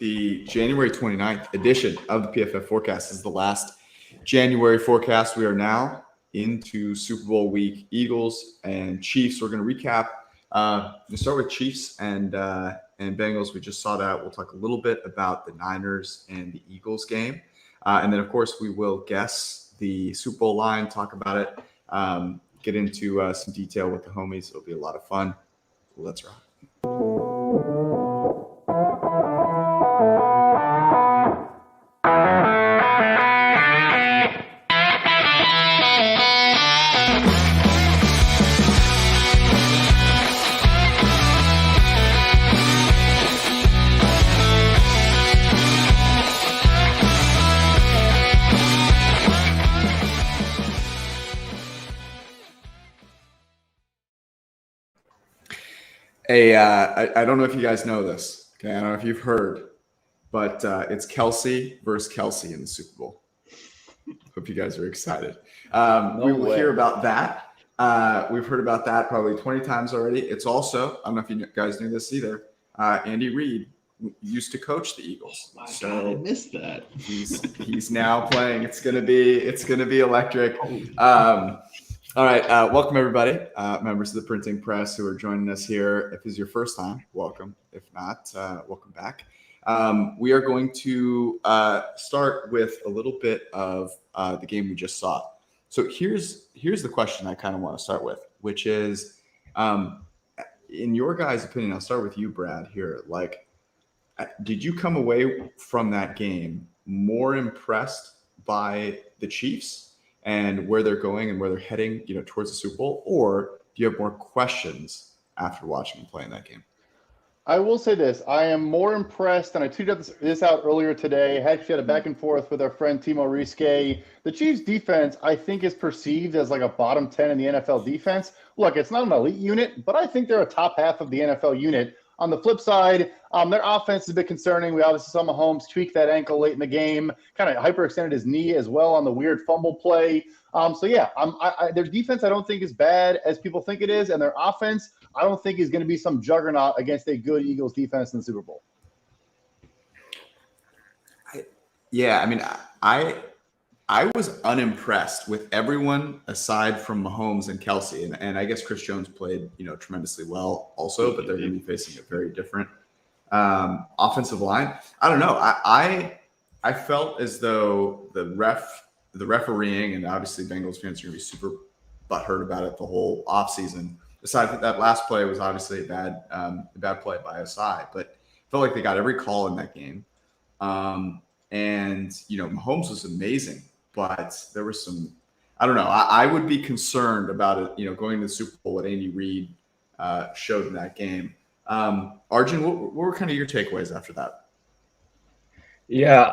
the January 29th edition of the PFF Forecast. This is the last January forecast. We are now into Super Bowl week. Eagles and Chiefs. We're going to recap. We'll start with Chiefs and Bengals. We just saw that. We'll talk a little bit about the Niners and the Eagles game. And then, of course, we will guess the Super Bowl line, talk about it, get into some detail with the homies. It'll be a lot of fun. Let's rock. Hey, I don't know if you guys know this. Okay, I don't know if you've heard, but it's Kelsey versus Kelsey in the Super Bowl. Hope you guys are excited. We will hear about that. We've heard about that probably 20 times already. It's also, I don't know if you guys knew this either, Andy Reid used to coach the Eagles. Oh God, I missed that. He's now playing. It's gonna be electric. All right, welcome everybody, members of the printing press who are joining us here. If this is your first time, welcome. If not, welcome back. We are going to start with a little bit of the game we just saw. So here's the question I kind of want to start with, which is, in your guys' opinion, I'll start with you, Brad, here. Like, did you come away from that game more impressed by the Chiefs and where they're going and where they're heading, towards the Super Bowl, or do you have more questions after watching them play in that game? I will say this. I am more impressed, and I tweeted this out earlier today. I actually had a back and forth with our friend Timo Riske. The Chiefs defense, I think, is perceived as like a bottom 10 in the NFL defense. Look, it's not an elite unit, but I think they're a top half of the NFL unit. On the flip side, their offense is a bit concerning. We obviously saw Mahomes tweak that ankle late in the game, kind of hyperextended his knee as well on the weird fumble play. Their defense I don't think is bad as people think it is, and their offense I don't think is going to be some juggernaut against a good Eagles defense in the Super Bowl. I was unimpressed with everyone aside from Mahomes and Kelsey, and I guess Chris Jones played tremendously well also, but they're going to be facing a very different offensive line. I don't know. I felt as though the refereeing, and obviously Bengals fans are going to be super butthurt about it the whole offseason. Aside from that last play was obviously a bad play by SI, but felt like they got every call in that game. And Mahomes was amazing, but there was some, I don't know. I would be concerned about it, going to the Super Bowl, what Andy Reid showed in that game. Arjun, what were kind of your takeaways after that? Yeah,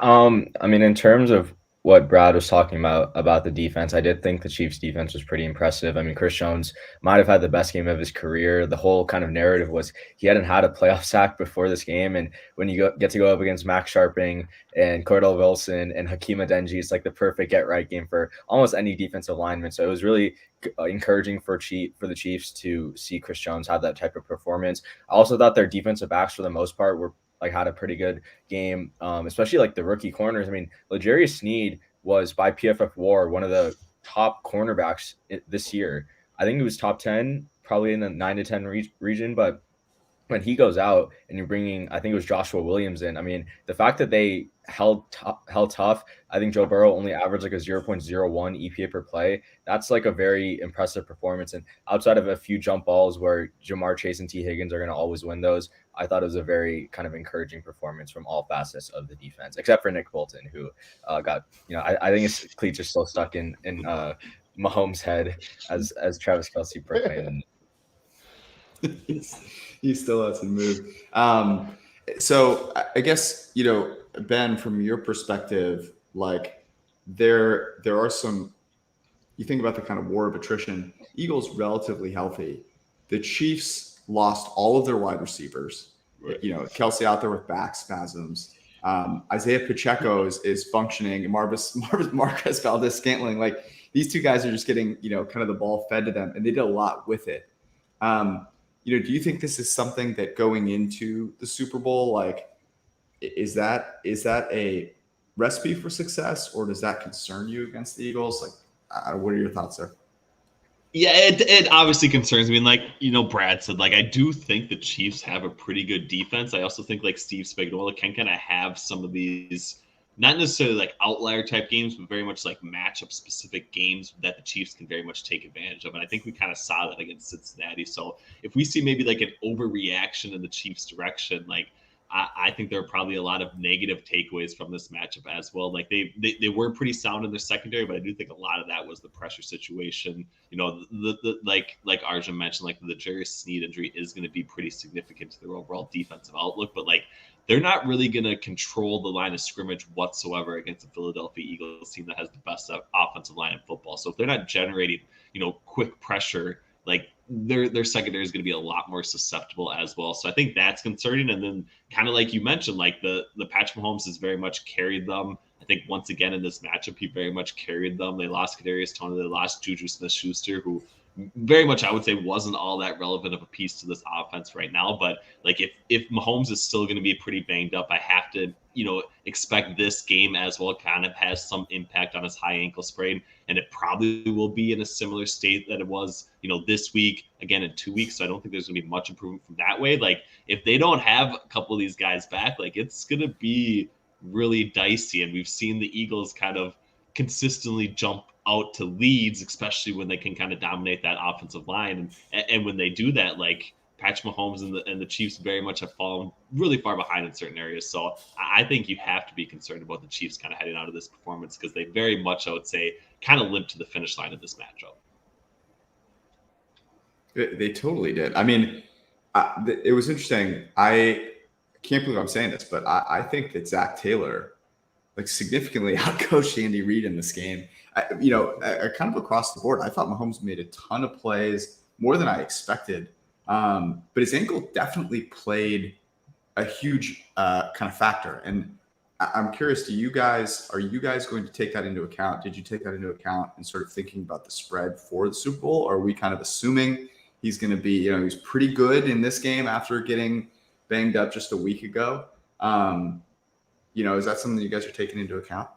in terms of what Brad was talking about the defense, I did think the Chiefs defense was pretty impressive. Chris Jones might have had the best game of his career. The whole kind of narrative was he hadn't had a playoff sack before this game. And when you get to go up against Max Sharping and Cordell Wilson and Hakeem Adeniji, it's like the perfect get-right game for almost any defensive lineman. So it was really encouraging for the Chiefs to see Chris Jones have that type of performance. I also thought their defensive backs, for the most part, were had a pretty good game, especially the rookie corners. L'Jarius Sneed was, by PFF WAR, one of the top cornerbacks this year. I think he was top 10, probably in the 9 to 10 region. But when he goes out and you're bringing, I think it was Joshua Williams in. The fact that they held tough. I think Joe Burrow only averaged a 0.01 EPA per play. That's a very impressive performance. And outside of a few jump balls where Jamar Chase and T. Higgins are going to always win those, I thought it was a very kind of encouraging performance from all facets of the defense, except for Nick Bolton, who got, I think his cleats are still stuck in Mahomes' head, as Travis Kelce proclaimed. He still hasn't moved. So I guess, Ben, from your perspective, there are some, you think about the kind of war of attrition. Eagles relatively healthy. The Chiefs lost all of their wide receivers. Right. Kelsey out there with back spasms. Isaiah Pacheco is functioning. And Marquez Valdez-Scantling. These two guys are just getting, kind of the ball fed to them, and they did a lot with it. Do you think this is something that going into the Super Bowl, Is that a recipe for success, or does that concern you against the Eagles? Like, what are your thoughts there? Yeah, it obviously concerns me. And like, Brad said, like, I do think the Chiefs have a pretty good defense. I also think like Steve Spagnuolo can kind of have some of these, not necessarily like outlier type games, but very much like matchup specific games that the Chiefs can very much take advantage of. And I think we kind of saw that against Cincinnati. So if we see maybe like an overreaction in the Chiefs direction, like, I think there are probably a lot of negative takeaways from this matchup as well. Like they were pretty sound in their secondary, but I do think a lot of that was the pressure situation. Like Arjun mentioned, like the Jarius Sneed injury is going to be pretty significant to their overall defensive outlook. But like they're not really going to control the line of scrimmage whatsoever against the Philadelphia Eagles team that has the best offensive line in football. So if they're not generating, quick pressure, like their secondary is going to be a lot more susceptible as well. So I think that's concerning. And then kind of like you mentioned, like the Patrick Mahomes has very much carried them. I think once again in this matchup, he very much carried them. They lost Kadarius Toney, they lost Juju Smith-Schuster, who very much I would say wasn't all that relevant of a piece to this offense right now. But like if Mahomes is still going to be pretty banged up, I have to expect this game as well kind of has some impact on his high ankle sprain, and it probably will be in a similar state that it was this week, again in 2 weeks. So I don't think there's going to be much improvement from that way. Like if they don't have a couple of these guys back, like it's going to be really dicey. And we've seen the Eagles kind of consistently jump out to leads, especially when they can kind of dominate that offensive line. And when they do that, like Patrick Mahomes and the Chiefs very much have fallen really far behind in certain areas. So I think you have to be concerned about the Chiefs kind of heading out of this performance, because they very much, I would say, kind of limped to the finish line of this matchup. They totally did. I mean, it was interesting. I can't believe I'm saying this, but I think that Zach Taylor like significantly outcoached Andy Reid in this game. Kind of across the board, I thought Mahomes made a ton of plays, more than I expected. But his ankle definitely played a huge kind of factor. And I'm curious, are you guys going to take that into account? Did you take that into account in sort of thinking about the spread for the Super Bowl? Or are we kind of assuming he's going to be, he's pretty good in this game after getting banged up just a week ago? Is that something that you guys are taking into account?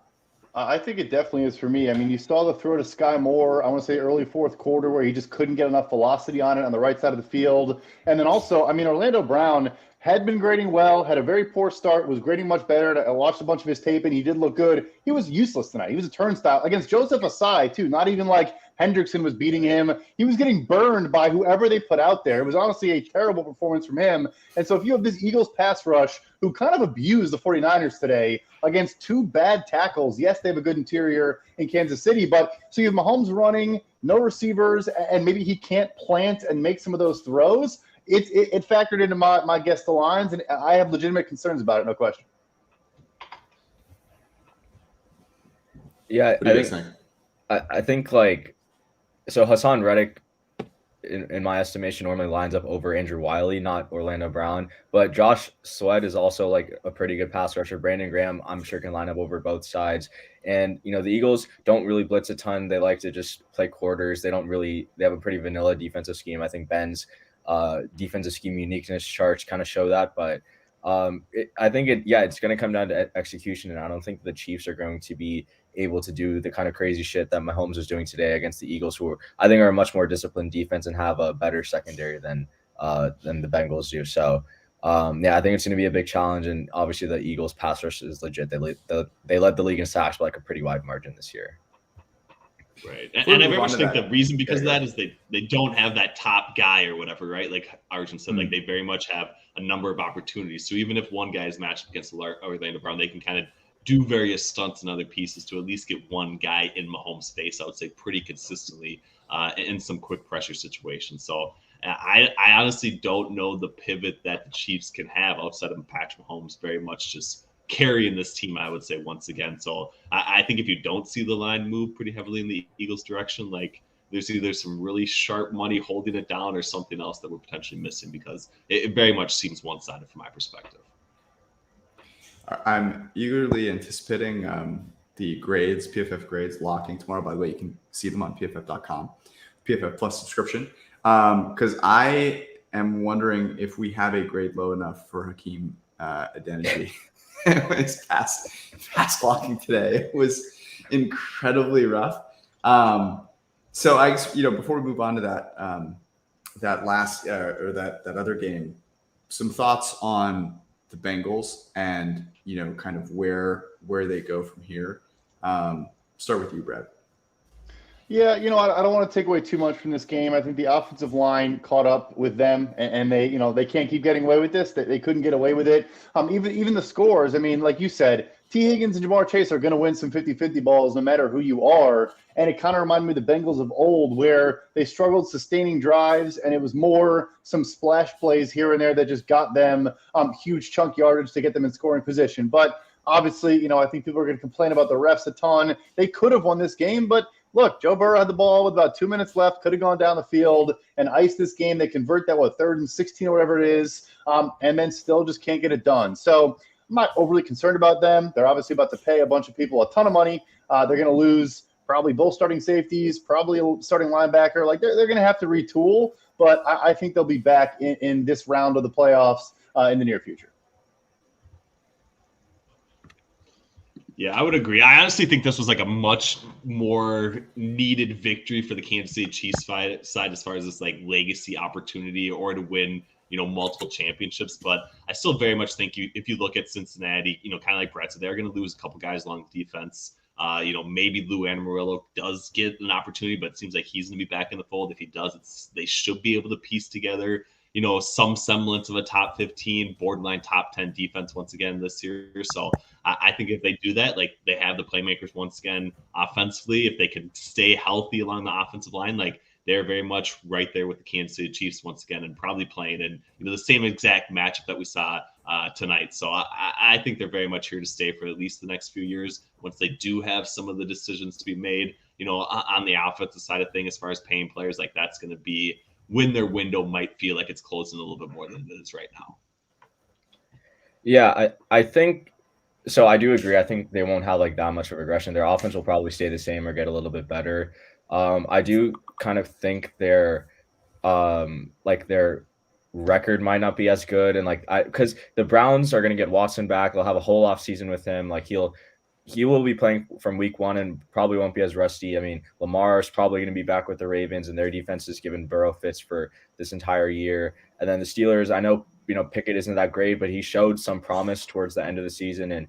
I think it definitely is for me. I mean, you saw the throw to Sky Moore, I want to say early fourth quarter, where he just couldn't get enough velocity on it on the right side of the field. And then also, I mean, Orlando Brown had been grading well, had a very poor start, was grading much better. I watched a bunch of his tape, and he did look good. He was useless tonight. He was a turnstile against Joseph Asai, too. Not even like Hendrickson was beating him. He was getting burned by whoever they put out there. It was honestly a terrible performance from him. And so if you have this Eagles pass rush who kind of abused the 49ers today against two bad tackles, yes, they have a good interior in Kansas City, but so you have Mahomes running, no receivers, and maybe he can't plant and make some of those throws. It factored into my guess the lines, and I have legitimate concerns about it, no question. Yeah, I think like, so Hassan Reddick, in my estimation, normally lines up over Andrew Wiley, not Orlando Brown. But Josh Sweat is also like a pretty good pass rusher. Brandon Graham, I'm sure, can line up over both sides. And, the Eagles don't really blitz a ton. They like to just play quarters. They have a pretty vanilla defensive scheme. I think Ben's defensive scheme uniqueness charts kind of show that. But I think it's going to come down to execution. And I don't think the Chiefs are going to be able to do the kind of crazy shit that Mahomes was doing today against the Eagles, who I think are a much more disciplined defense and have a better secondary than the Bengals do. So I think it's going to be a big challenge. And obviously the Eagles pass rush is legit. They led the league in sacks by like a pretty wide margin this year. Right. And I very much think the reason because of that is they don't have that top guy or whatever, right? Like Arjun said, like they very much have a number of opportunities. So even if one guy is matched against Orlando Brown, they can kind of do various stunts and other pieces to at least get one guy in Mahomes' face, I would say, pretty consistently in some quick pressure situations. So I honestly don't know the pivot that the Chiefs can have outside of Patrick Mahomes very much just carrying this team, I would say, once again. So I think if you don't see the line move pretty heavily in the Eagles' direction, like there's either some really sharp money holding it down or something else that we're potentially missing, because it very much seems one-sided from my perspective. I'm eagerly anticipating the grades, PFF grades, locking tomorrow. By the way, you can see them on pff.com, PFF Plus subscription. Because I am wondering if we have a grade low enough for Hakeem Adeniji. his pass blocking today was incredibly rough. So I, before we move on to that last or that other game, some thoughts on the Bengals and kind of where they go from here. Start with you, Brad. Yeah, I don't want to take away too much from this game. I think the offensive line caught up with them, and they can't keep getting away with this. They couldn't get away with it. Even the scores. I mean, like you said, T. Higgins and Jamar Chase are going to win some 50-50 balls no matter who you are. And it kind of reminded me of the Bengals of old, where they struggled sustaining drives, and it was more some splash plays here and there that just got them huge chunk yardage to get them in scoring position. But obviously, I think people are going to complain about the refs a ton. They could have won this game, but look, Joe Burrow had the ball with about 2 minutes left, could have gone down the field and iced this game. They convert that, 3rd and 16 or whatever it is, and then still just can't get it done. So I'm not overly concerned about them. They're obviously about to pay a bunch of people a ton of money. They're going to lose probably both starting safeties, probably a starting linebacker. Like they're going to have to retool, but I think they'll be back in this round of the playoffs in the near future. Yeah, I would agree. I honestly think this was like a much more needed victory for the Kansas City Chiefs side as far as this like legacy opportunity or to win, multiple championships. But I still very much think if you look at Cincinnati, kind of like Brett said, they're going to lose a couple guys along the defense. Maybe Lou Anarumo does get an opportunity, but it seems like he's going to be back in the fold. If he does, they should be able to piece together, some semblance of a top 15, borderline top 10 defense once again this year. So I think if they do that, like they have the playmakers once again offensively, if they can stay healthy along the offensive line, like they're very much right there with the Kansas City Chiefs once again, and probably playing in the same exact matchup that we saw tonight. So I think they're very much here to stay for at least the next few years. Once they do have some of the decisions to be made, on the offensive side of things, as far as paying players, like that's going to be when their window might feel like it's closing a little bit more than it is right now. Yeah, I think so. I do agree. I think they won't have like that much of regression. Their offense will probably stay the same or get a little bit better. I do kind of think their record might not be as good, and because the Browns are going to get Watson back, they'll have a whole off season with him. Like he will be playing from week 1 and probably won't be as rusty. I mean, Lamar is probably going to be back with the Ravens, and their defense is given Burrow fits for this entire year. And then the Steelers, I know, Pickett isn't that great, but he showed some promise towards the end of the season. And,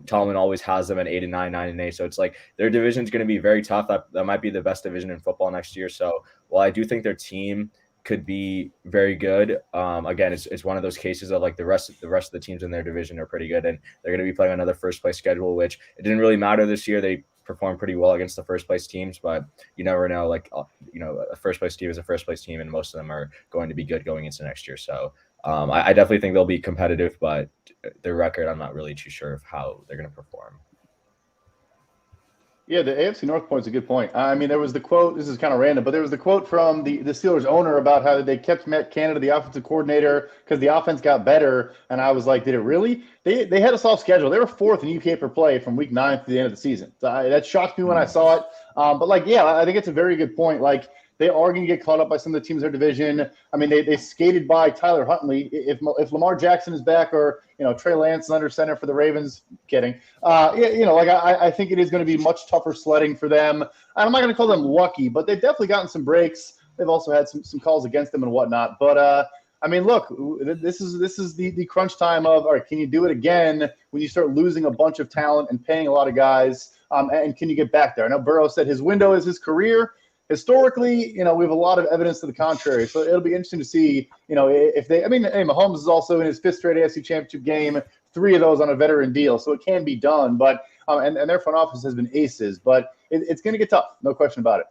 Tolman always has them at 8-9, 9-8. So it's like their division is going to be very tough. That might be the best division in football next year. So while I do think their team could be very good. Again, it's one of those cases of like the rest of the teams in their division are pretty good, and they're going to be playing another first place schedule, which it didn't really matter this year. They performed pretty well against the first place teams, but you never know. Like a first place team is a first place team, and most of them are going to be good going into next year. So I definitely think they'll be competitive, but their record, I'm not really too sure of how they're going to perform. Yeah, the AFC North point is a good point. I mean, there was the quote, this is kind of random, but there was the quote from the Steelers owner about how they kept Matt Canada, the offensive coordinator, because the offense got better. And I was like, did it really? They had a soft schedule. They were 4th in EPA per play from week 9 to the end of the season. So that shocked me when I saw it. But I think it's a very good point. Like, they are going to get caught up by some of the teams in their division. I mean, they skated by Tyler Huntley. If Lamar Jackson is back, or Trey Lance is under center for the Ravens, kidding. I think it is going to be much tougher sledding for them. I'm not going to call them lucky, but they've definitely gotten some breaks. They've also had some calls against them and whatnot. But I mean, look, this is the crunch time of, all right, can you do it again when you start losing a bunch of talent and paying a lot of guys? And can you get back there? I know Burrow said his window is his career. Historically, we have a lot of evidence to the contrary. So it'll be interesting to see, if they – Mahomes is also in his 5th straight AFC Championship game, 3 of those on a veteran deal. So it can be done. But and their front office has been aces. But it's going to get tough, no question about it.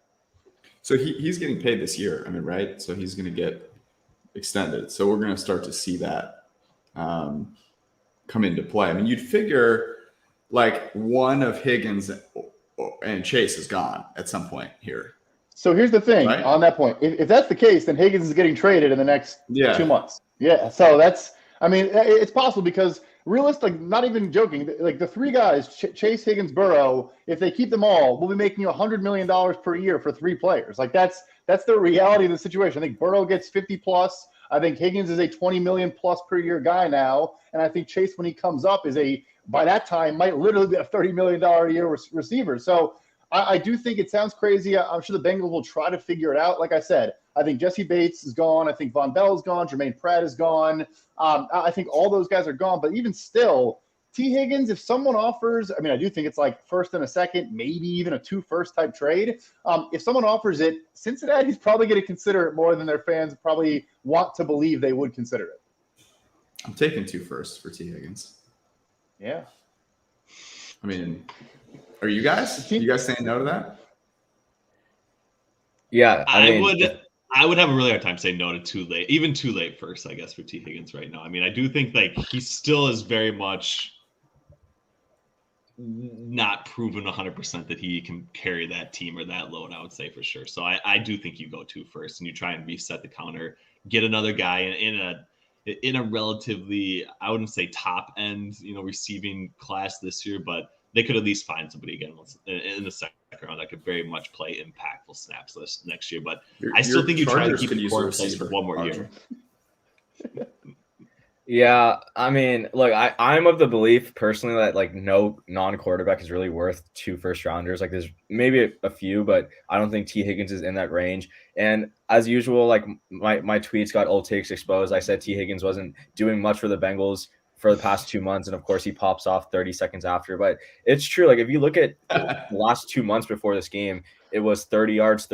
So he's getting paid this year, right? So he's going to get extended. So we're going to start to see that come into play. I mean, you'd figure like one of Higgins and Chase is gone at some point here. So here's the thing right? on that point. If that's the case, then Higgins is getting traded in the next 2 months. Yeah. So it's possible because realistic, not even joking, like the 3 guys, Chase, Higgins, Burrow, if they keep them all, we'll be making $100 million per year for 3 players. Like that's the reality of the situation. I think Burrow gets 50 plus. I think Higgins is a 20 million plus per year guy now. And I think Chase, when he comes up, by that time, might literally be a $30 million a year receiver. So I do think it sounds crazy. I'm sure the Bengals will try to figure it out. Like I said, I think Jesse Bates is gone. I think Von Bell is gone. Jermaine Pratt is gone. I think all those guys are gone. But even still, T. Higgins, if someone offers, I do think it's like first and a second, maybe even a 2 first type trade. If someone offers it, Cincinnati's probably going to consider it more than their fans probably want to believe they would consider it. I'm taking 2 firsts for T. Higgins. Yeah. Are you guys? You guys saying no to that? Yeah, I would have a really hard time saying no to too late, even too late first, I guess, for T. Higgins right now. I do think he still is very much not proven 100% that he can carry that team or that load, I would say for sure. So I do think you go 2 first and you try and reset the counter, get another guy in a relatively, I wouldn't say top end, receiving class this year, but they could at least find somebody again in the second round that could very much play impactful snaps this next year. But I still think you try to keep the core in place for one more year. Yeah, look, I'm of the belief personally that no non-quarterback is really worth 2 first rounders. There's maybe a few, but I don't think T. Higgins is in that range. And as usual, my tweets got old takes exposed. I said T. Higgins wasn't doing much for the Bengals for the past 2 months, and of course he pops off 30 seconds after. But it's true. If you look at the last 2 months before this game, it was 30 yards,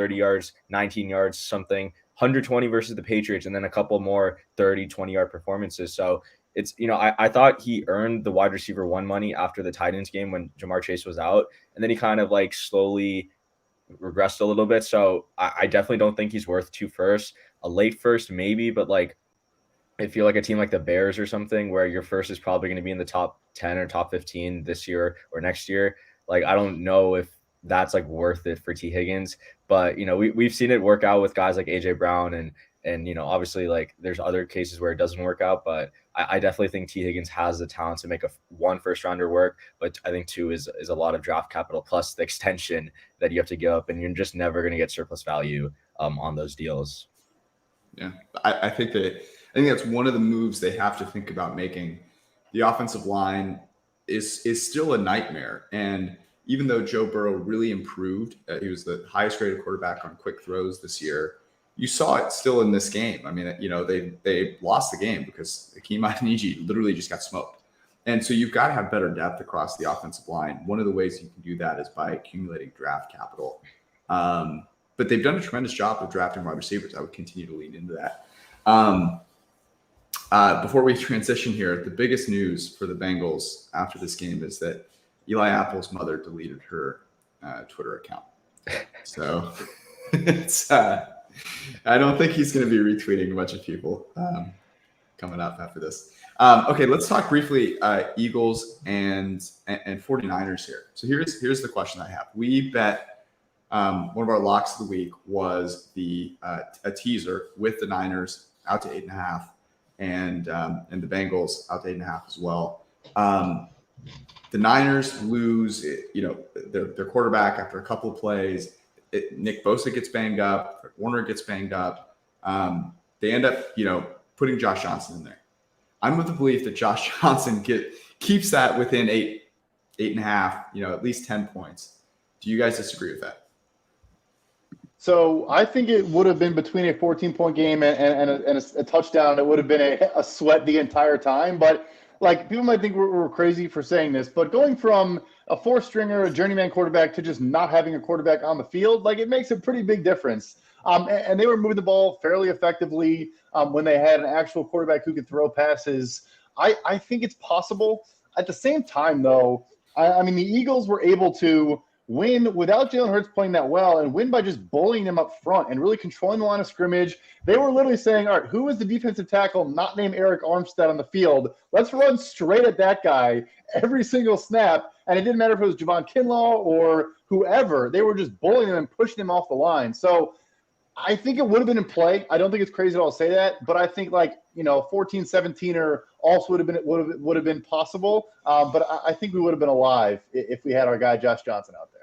19 yards, something, 120 versus the Patriots, and then a couple more 30, 20-yard performances. So it's, I thought he earned the wide receiver 1 money after the Titans game when Jamar Chase was out, and then he kind of slowly regressed a little bit. So I definitely don't think he's worth 2 firsts. A late first maybe, but if you're a team like the Bears or something where your first is probably going to be in the top 10 or top 15 this year or next year, I don't know if that's worth it for T. Higgins. But we've seen it work out with guys like AJ Brown and obviously there's other cases where it doesn't work out, but I definitely think T. Higgins has the talent to make 1 first rounder work, but I think 2 is a lot of draft capital plus the extension that you have to give up, and you're just never going to get surplus value on those deals. Yeah, I think that's one of the moves they have to think about making. The offensive line is still a nightmare. And even though Joe Burrow really improved, he was the highest graded quarterback on quick throws this year. You saw it still in this game. They lost the game because Hakeem Adeniji literally just got smoked. And so you've got to have better depth across the offensive line. One of the ways you can do that is by accumulating draft capital. But they've done a tremendous job of drafting wide receivers. I would continue to lean into that. Before we transition here, the biggest news for the Bengals after this game is that Eli Apple's mother deleted her Twitter account. So it's I don't think he's going to be retweeting a bunch of people coming up after this. Okay, let's talk briefly Eagles and 49ers here. So here's the question I have. We bet one of our locks of the week was a teaser with the Niners out to 8.5 and the Bengals out to 8.5 as well. The Niners lose, their quarterback after a couple of plays. Nick Bosa gets banged up. Warner gets banged up. They end up, putting Josh Johnson in there. I'm of the belief that Josh Johnson keeps that within 8.5, at least 10 points. Do you guys disagree with that? So I think it would have been between a 14-point game and a touchdown. It would have been a sweat the entire time. But people might think we're crazy for saying this, but going from a 4-stringer, a journeyman quarterback to just not having a quarterback on the field, it makes a pretty big difference. And they were moving the ball fairly effectively when they had an actual quarterback who could throw passes. I think it's possible. At the same time, though, the Eagles were able to win without Jalen Hurts playing that well and win by just bullying them up front and really controlling the line of scrimmage. They were literally saying, all right, who is the defensive tackle not named Eric Armstead on the field? Let's run straight at that guy every single snap. And it didn't matter if it was Javon Kinlaw or whoever. They were just bullying them and pushing them off the line. So I think it would have been in play. I don't think it's crazy at all to say that, but I think 14-17er also would have been possible. But I think we would have been alive if we had our guy Josh Johnson out there.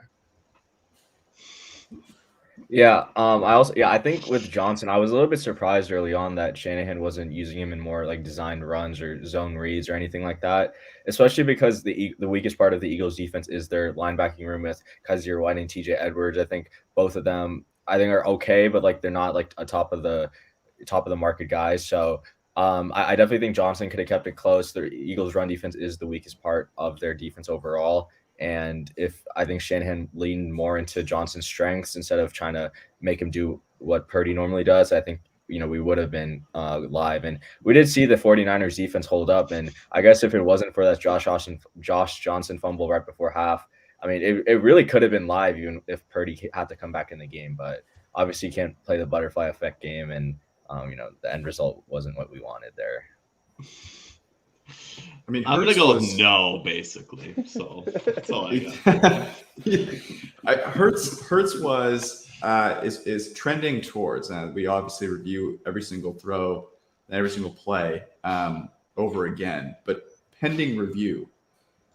I think with Johnson, I was a little bit surprised early on that Shanahan wasn't using him in more like designed runs or zone reads or anything like that, especially because the weakest part of the Eagles defense is their linebacking room with Kaiser White and TJ Edwards. I think both of them are okay, but like they're not like a top of the market guys. So I definitely think Johnson could have kept it close. The Eagles' run defense is the weakest part of their defense overall. And if I think Shanahan leaned more into Johnson's strengths instead of trying to make him do what Purdy normally does, I think, we would have been live. And we did see the 49ers defense hold up. And I guess if it wasn't for that Josh Johnson fumble right before half, I mean, it really could have been live even if Purdy had to come back in the game. But obviously you can't play the butterfly effect game. And, the end result wasn't what we wanted there. I mean, I'm gonna go with no, basically. So that's all I got. Hurts was is trending towards. We obviously review every single throw and every single play over again, but pending review,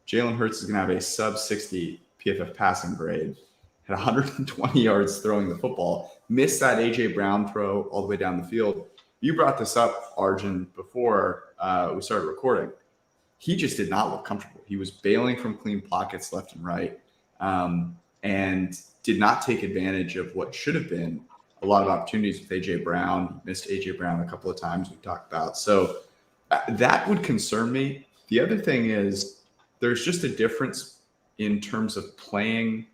Jalen Hurts is gonna have a sub 60 PFF passing grade, had 120 yards throwing the football, missed that AJ Brown throw all the way down the field. You brought this up, Arjun, before we started recording. He just did not look comfortable. He was bailing from clean pockets left and right, and did not take advantage of what should have been a lot of opportunities with AJ Brown. Missed AJ Brown a couple of times we talked about. So that would concern me. The other thing is there's just a difference in terms of playing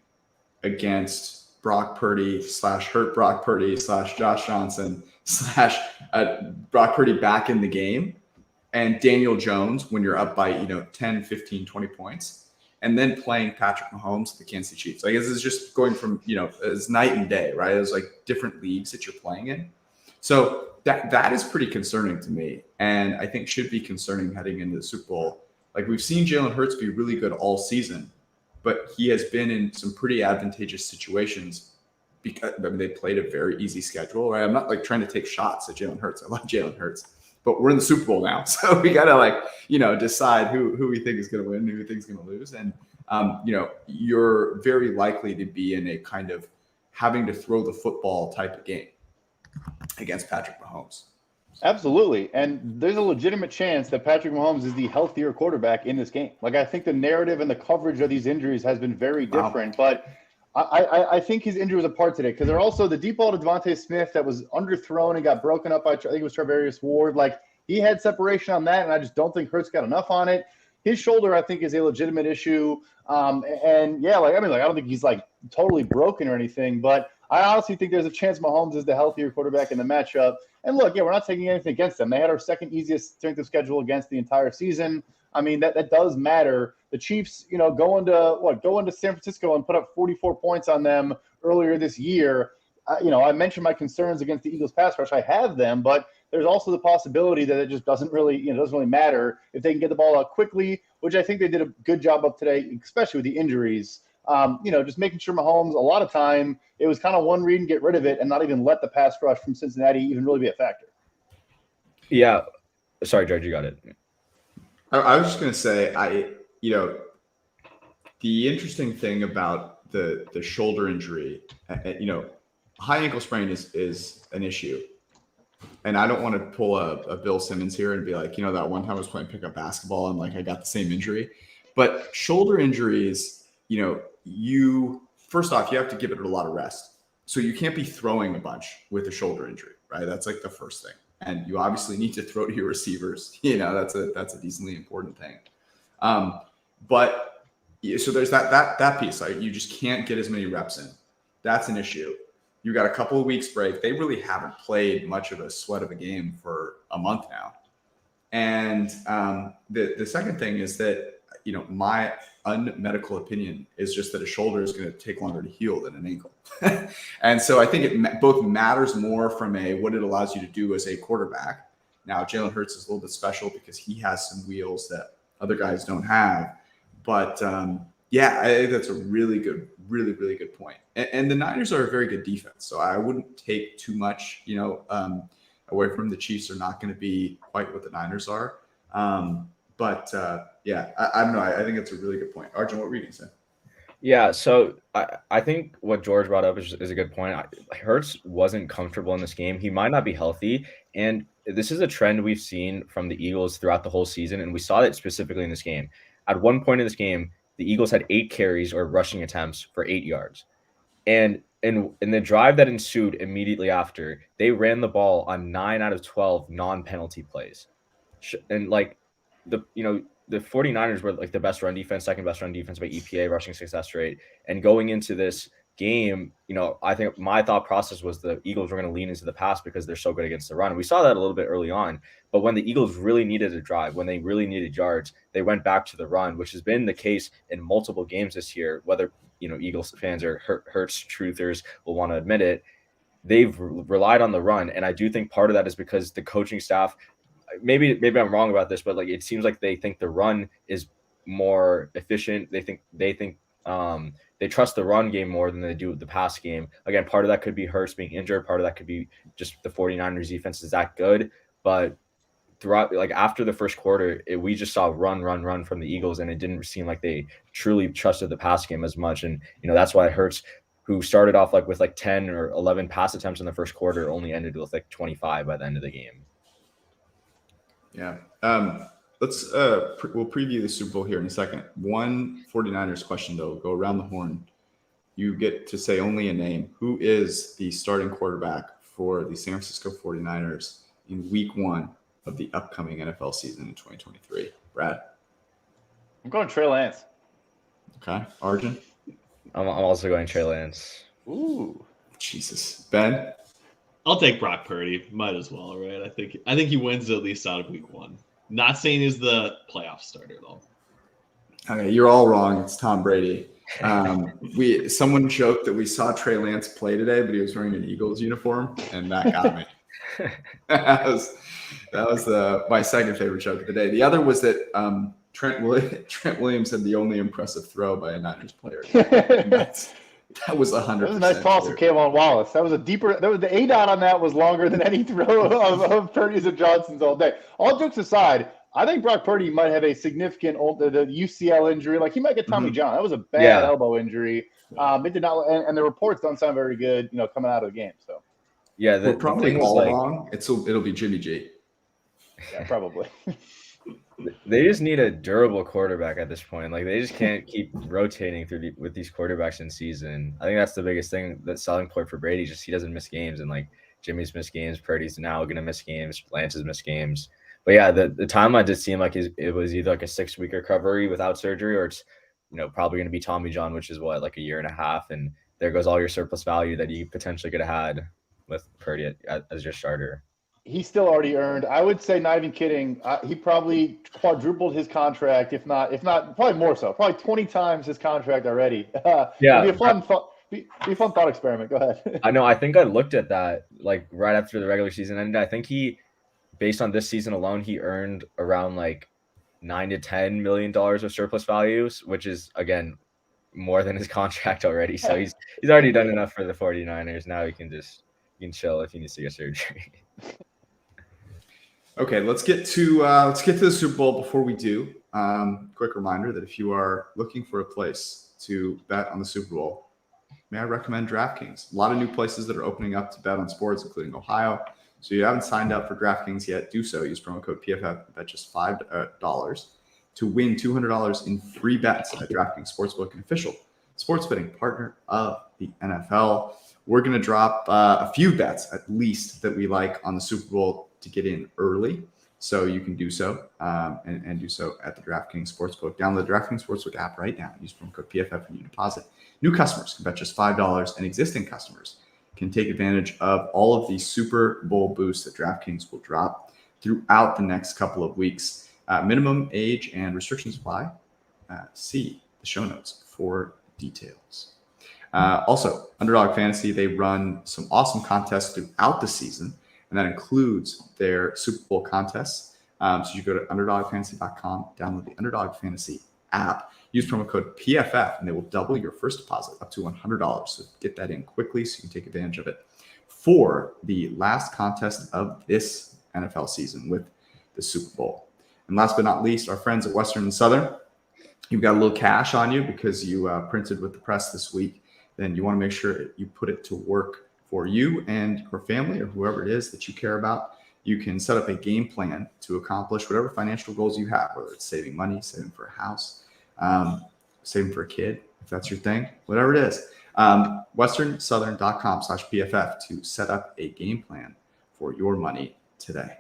against Brock Purdy / hurt Brock Purdy / Josh Johnson / Brock Purdy back in the game, and Daniel Jones when you're up by 10, 15, 20 points, and then playing Patrick Mahomes, the Kansas City Chiefs. Like, this is just going from it's night and day, right? It's like different leagues that you're playing in. So that is pretty concerning to me, and I think should be concerning heading into the Super Bowl. Like, we've seen Jalen Hurts be really good all season, but he has been in some pretty advantageous situations because they played a very easy schedule, right? I'm not like trying to take shots at Jalen Hurts. I love Jalen Hurts, but we're in the Super Bowl now. So we got to decide who we think is going to win, who we think is going to lose. And, you're very likely to be in a kind of having to throw the football type of game against Patrick Mahomes. Absolutely. And there's a legitimate chance that Patrick Mahomes is the healthier quarterback in this game. Like, I think the narrative and the coverage of these injuries has been very different, but I think his injury was a part today because they're also the deep ball to Devontae Smith that was underthrown and got broken up by, I think it was Travarius Ward. Like, he had separation on that, and I just don't think Hurts got enough on it. His shoulder, I think, is a legitimate issue. I don't think he's like totally broken or anything, but I honestly think there's a chance Mahomes is the healthier quarterback in the matchup. And look, we're not taking anything against them. They had our second easiest strength of schedule against the entire season. I mean, that does matter. The Chiefs, going to San Francisco and put up 44 points on them earlier this year. I mentioned my concerns against the Eagles pass rush. I have them, but there's also the possibility that it just doesn't really matter if they can get the ball out quickly, which I think they did a good job of today, especially with the injuries. Just making sure Mahomes, a lot of time, it was kind of one read and get rid of it and not even let the pass rush from Cincinnati even really be a factor. Yeah. Sorry, George, you got it. I was just going to say, the interesting thing about the shoulder injury, high ankle sprain is an issue. And I don't want to pull a Bill Simmons here and be like, that one time I was playing pickup basketball and like I got the same injury. But shoulder injuries, first off, you have to give it a lot of rest. So you can't be throwing a bunch with a shoulder injury, right? That's like the first thing. And you obviously need to throw to your receivers. That's a decently important thing. So there's that piece. Like, you just can't get as many reps in. That's an issue. You got a couple of weeks break. They really haven't played much of a sweat of a game for a month now. And the second thing is that, my unmedical opinion is just that a shoulder is going to take longer to heal than an ankle. And so I think it both matters more from what it allows you to do as a quarterback. Now, Jalen Hurts is a little bit special because he has some wheels that other guys don't have. But I think that's a really good point. And the Niners are a very good defense. So I wouldn't take too much, away from the Chiefs are not going to be quite what the Niners are. I don't know. I think it's a really good point. Arjun, what were you going to say? Yeah, so I think what George brought up is a good point. Hurts wasn't comfortable in this game. He might not be healthy, and this is a trend we've seen from the Eagles throughout the whole season, and we saw it specifically in this game. At one point in this game, the Eagles had 8 carries or rushing attempts for 8 yards. And in the drive that ensued immediately after, they ran the ball on 9 out of 12 non-penalty plays. And like the 49ers were like the best run defense, second best run defense by EPA rushing success rate. And going into this game, I think my thought process was the Eagles were going to lean into the pass because they're so good against the run. And we saw that a little bit early on. But when the Eagles really needed a drive, when they really needed yards, they went back to the run, which has been the case in multiple games this year, whether Eagles fans or Hurts truthers will want to admit it. They've relied on the run. And I do think part of that is because the coaching staff, maybe I'm wrong about this, but like it seems like they think the run is more efficient. They think they trust the run game more than they do the pass game. Again, part of that could be Hurts being injured. Part of that could be just the 49ers defense is that good. But throughout, like after the first quarter, we just saw run from the Eagles, and it didn't seem like they truly trusted the pass game as much. And that's why Hurts, who started off with 10 or 11 pass attempts in the first quarter, only ended with 25 by the end of the game. Yeah. Let's we'll preview the Super Bowl here in a second. One 49ers question, though. Go around the horn. You get to say only a name. Who is the starting quarterback for the San Francisco 49ers in week 1 of the upcoming NFL season in 2023? Brad? I'm going Trey Lance. Okay. Arjun? I'm also going Trey Lance. Ooh. Jesus. Ben? I'll take Brock Purdy. Might as well, right? I think he wins at least out of week 1. Not saying he's the playoff starter though. Okay, you're all wrong. It's Tom Brady. Someone joked that we saw Trey Lance play today, but he was wearing an Eagles uniform, and that got me. that was my second favorite joke of the day. The other was that Trent Williams had the only impressive throw by a Niners player. That was 100%. That was a nice toss from Kayvon Wallace. That was the ADOT on that was longer than any throw of Purdy's and Johnson's all day. All jokes aside, I think Brock Purdy might have a significant the UCL injury. Like he might get Tommy John. That was a bad elbow injury. It did not, and the reports don't sound very good. Coming out of the game. So yeah, we're probably all wrong. It'll be Jimmy G. Yeah, probably. They just need a durable quarterback at this point. Like they just can't keep rotating with these quarterbacks in season. I think that's the biggest thing. That selling point for Brady, just he doesn't miss games, and like Jimmy's missed games, Purdy's now going to miss games, Lance's missed games. But yeah, the timeline did seem like it was either like a 6-week recovery without surgery, or it's probably going to be Tommy John, which is what, like a year and a half, and there goes all your surplus value that you potentially could have had with Purdy as your starter. He still already earned, I would say, not even kidding, he probably quadrupled his contract, if not, probably more so, probably 20 times his contract already. Yeah. It'd be a fun thought experiment. Go ahead. I know. I think I looked at that like right after the regular season ended. I think he, based on this season alone, he earned around like $9 to $10 million of surplus values, which is, again, more than his contract already. So he's already done enough for the 49ers. Now he can chill if he needs to get surgery. Okay, let's get to the Super Bowl. Before we do, quick reminder that if you are looking for a place to bet on the Super Bowl, may I recommend DraftKings. A lot of new places that are opening up to bet on sports, including Ohio. So if you haven't signed up for DraftKings yet, do so. Use promo code PFF, bet just $5 to win $200 in free bets at DraftKings Sportsbook, an official sports betting partner of the NFL. We're going to drop a few bets, at least, that we like on the Super Bowl to get in early. So you can do so and do so at the DraftKings Sportsbook. Download the DraftKings Sportsbook app right now. Use promo code PFF when you deposit. New customers can bet just $5, and existing customers can take advantage of all of the Super Bowl boosts that DraftKings will drop throughout the next couple of weeks. Minimum age and restrictions apply. See the show notes for details. Also, Underdog Fantasy, they run some awesome contests throughout the season, and that includes their Super Bowl contests. So you go to UnderdogFantasy.com, download the Underdog Fantasy app, use promo code PFF, and they will double your first deposit up to $100. So get that in quickly so you can take advantage of it for the last contest of this NFL season with the Super Bowl. And last but not least, our friends at Western and Southern, you've got a little cash on you because you printed with the press this week, then you want to make sure you put it to work for you and your family or whoever it is that you care about. You can set up a game plan to accomplish whatever financial goals you have, whether it's saving money, saving for a house, saving for a kid, if that's your thing, whatever it is. westernsouthern.com/PFF to set up a game plan for your money today.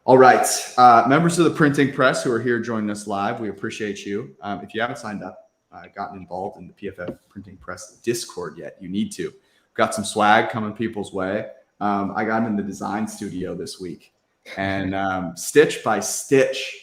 All right. Members of the printing press who are here joining us live, we appreciate you. If you haven't signed up, gotten involved in the PFF Printing Press Discord yet, you need to. We've got some swag coming people's way. I got in the design studio this week, and stitch by stitch,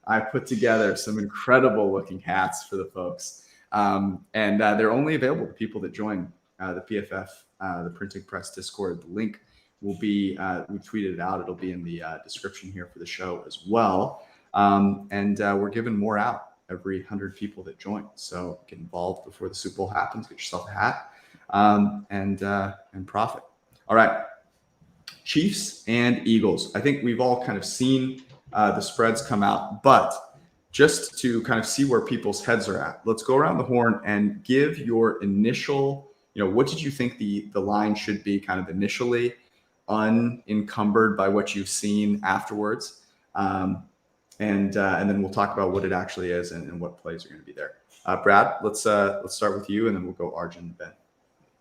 I put together some incredible looking hats for the folks. And they're only available to people that join the PFF, the Printing Press Discord. The link will be, we tweeted it out. It'll be in the description here for the show as well. And we're giving more out every 100 people that join. So get involved before the Super Bowl happens. Get yourself a hat and profit. All right. Chiefs and Eagles. I think we've all kind of seen the spreads come out, but just to kind of see where people's heads are at, let's go around the horn and give your initial, what did you think the line should be kind of initially, unencumbered by what you've seen afterwards. And then we'll talk about what it actually is and what plays are going to be there. Brad, let's start with you, and then we'll go Arjun and Ben.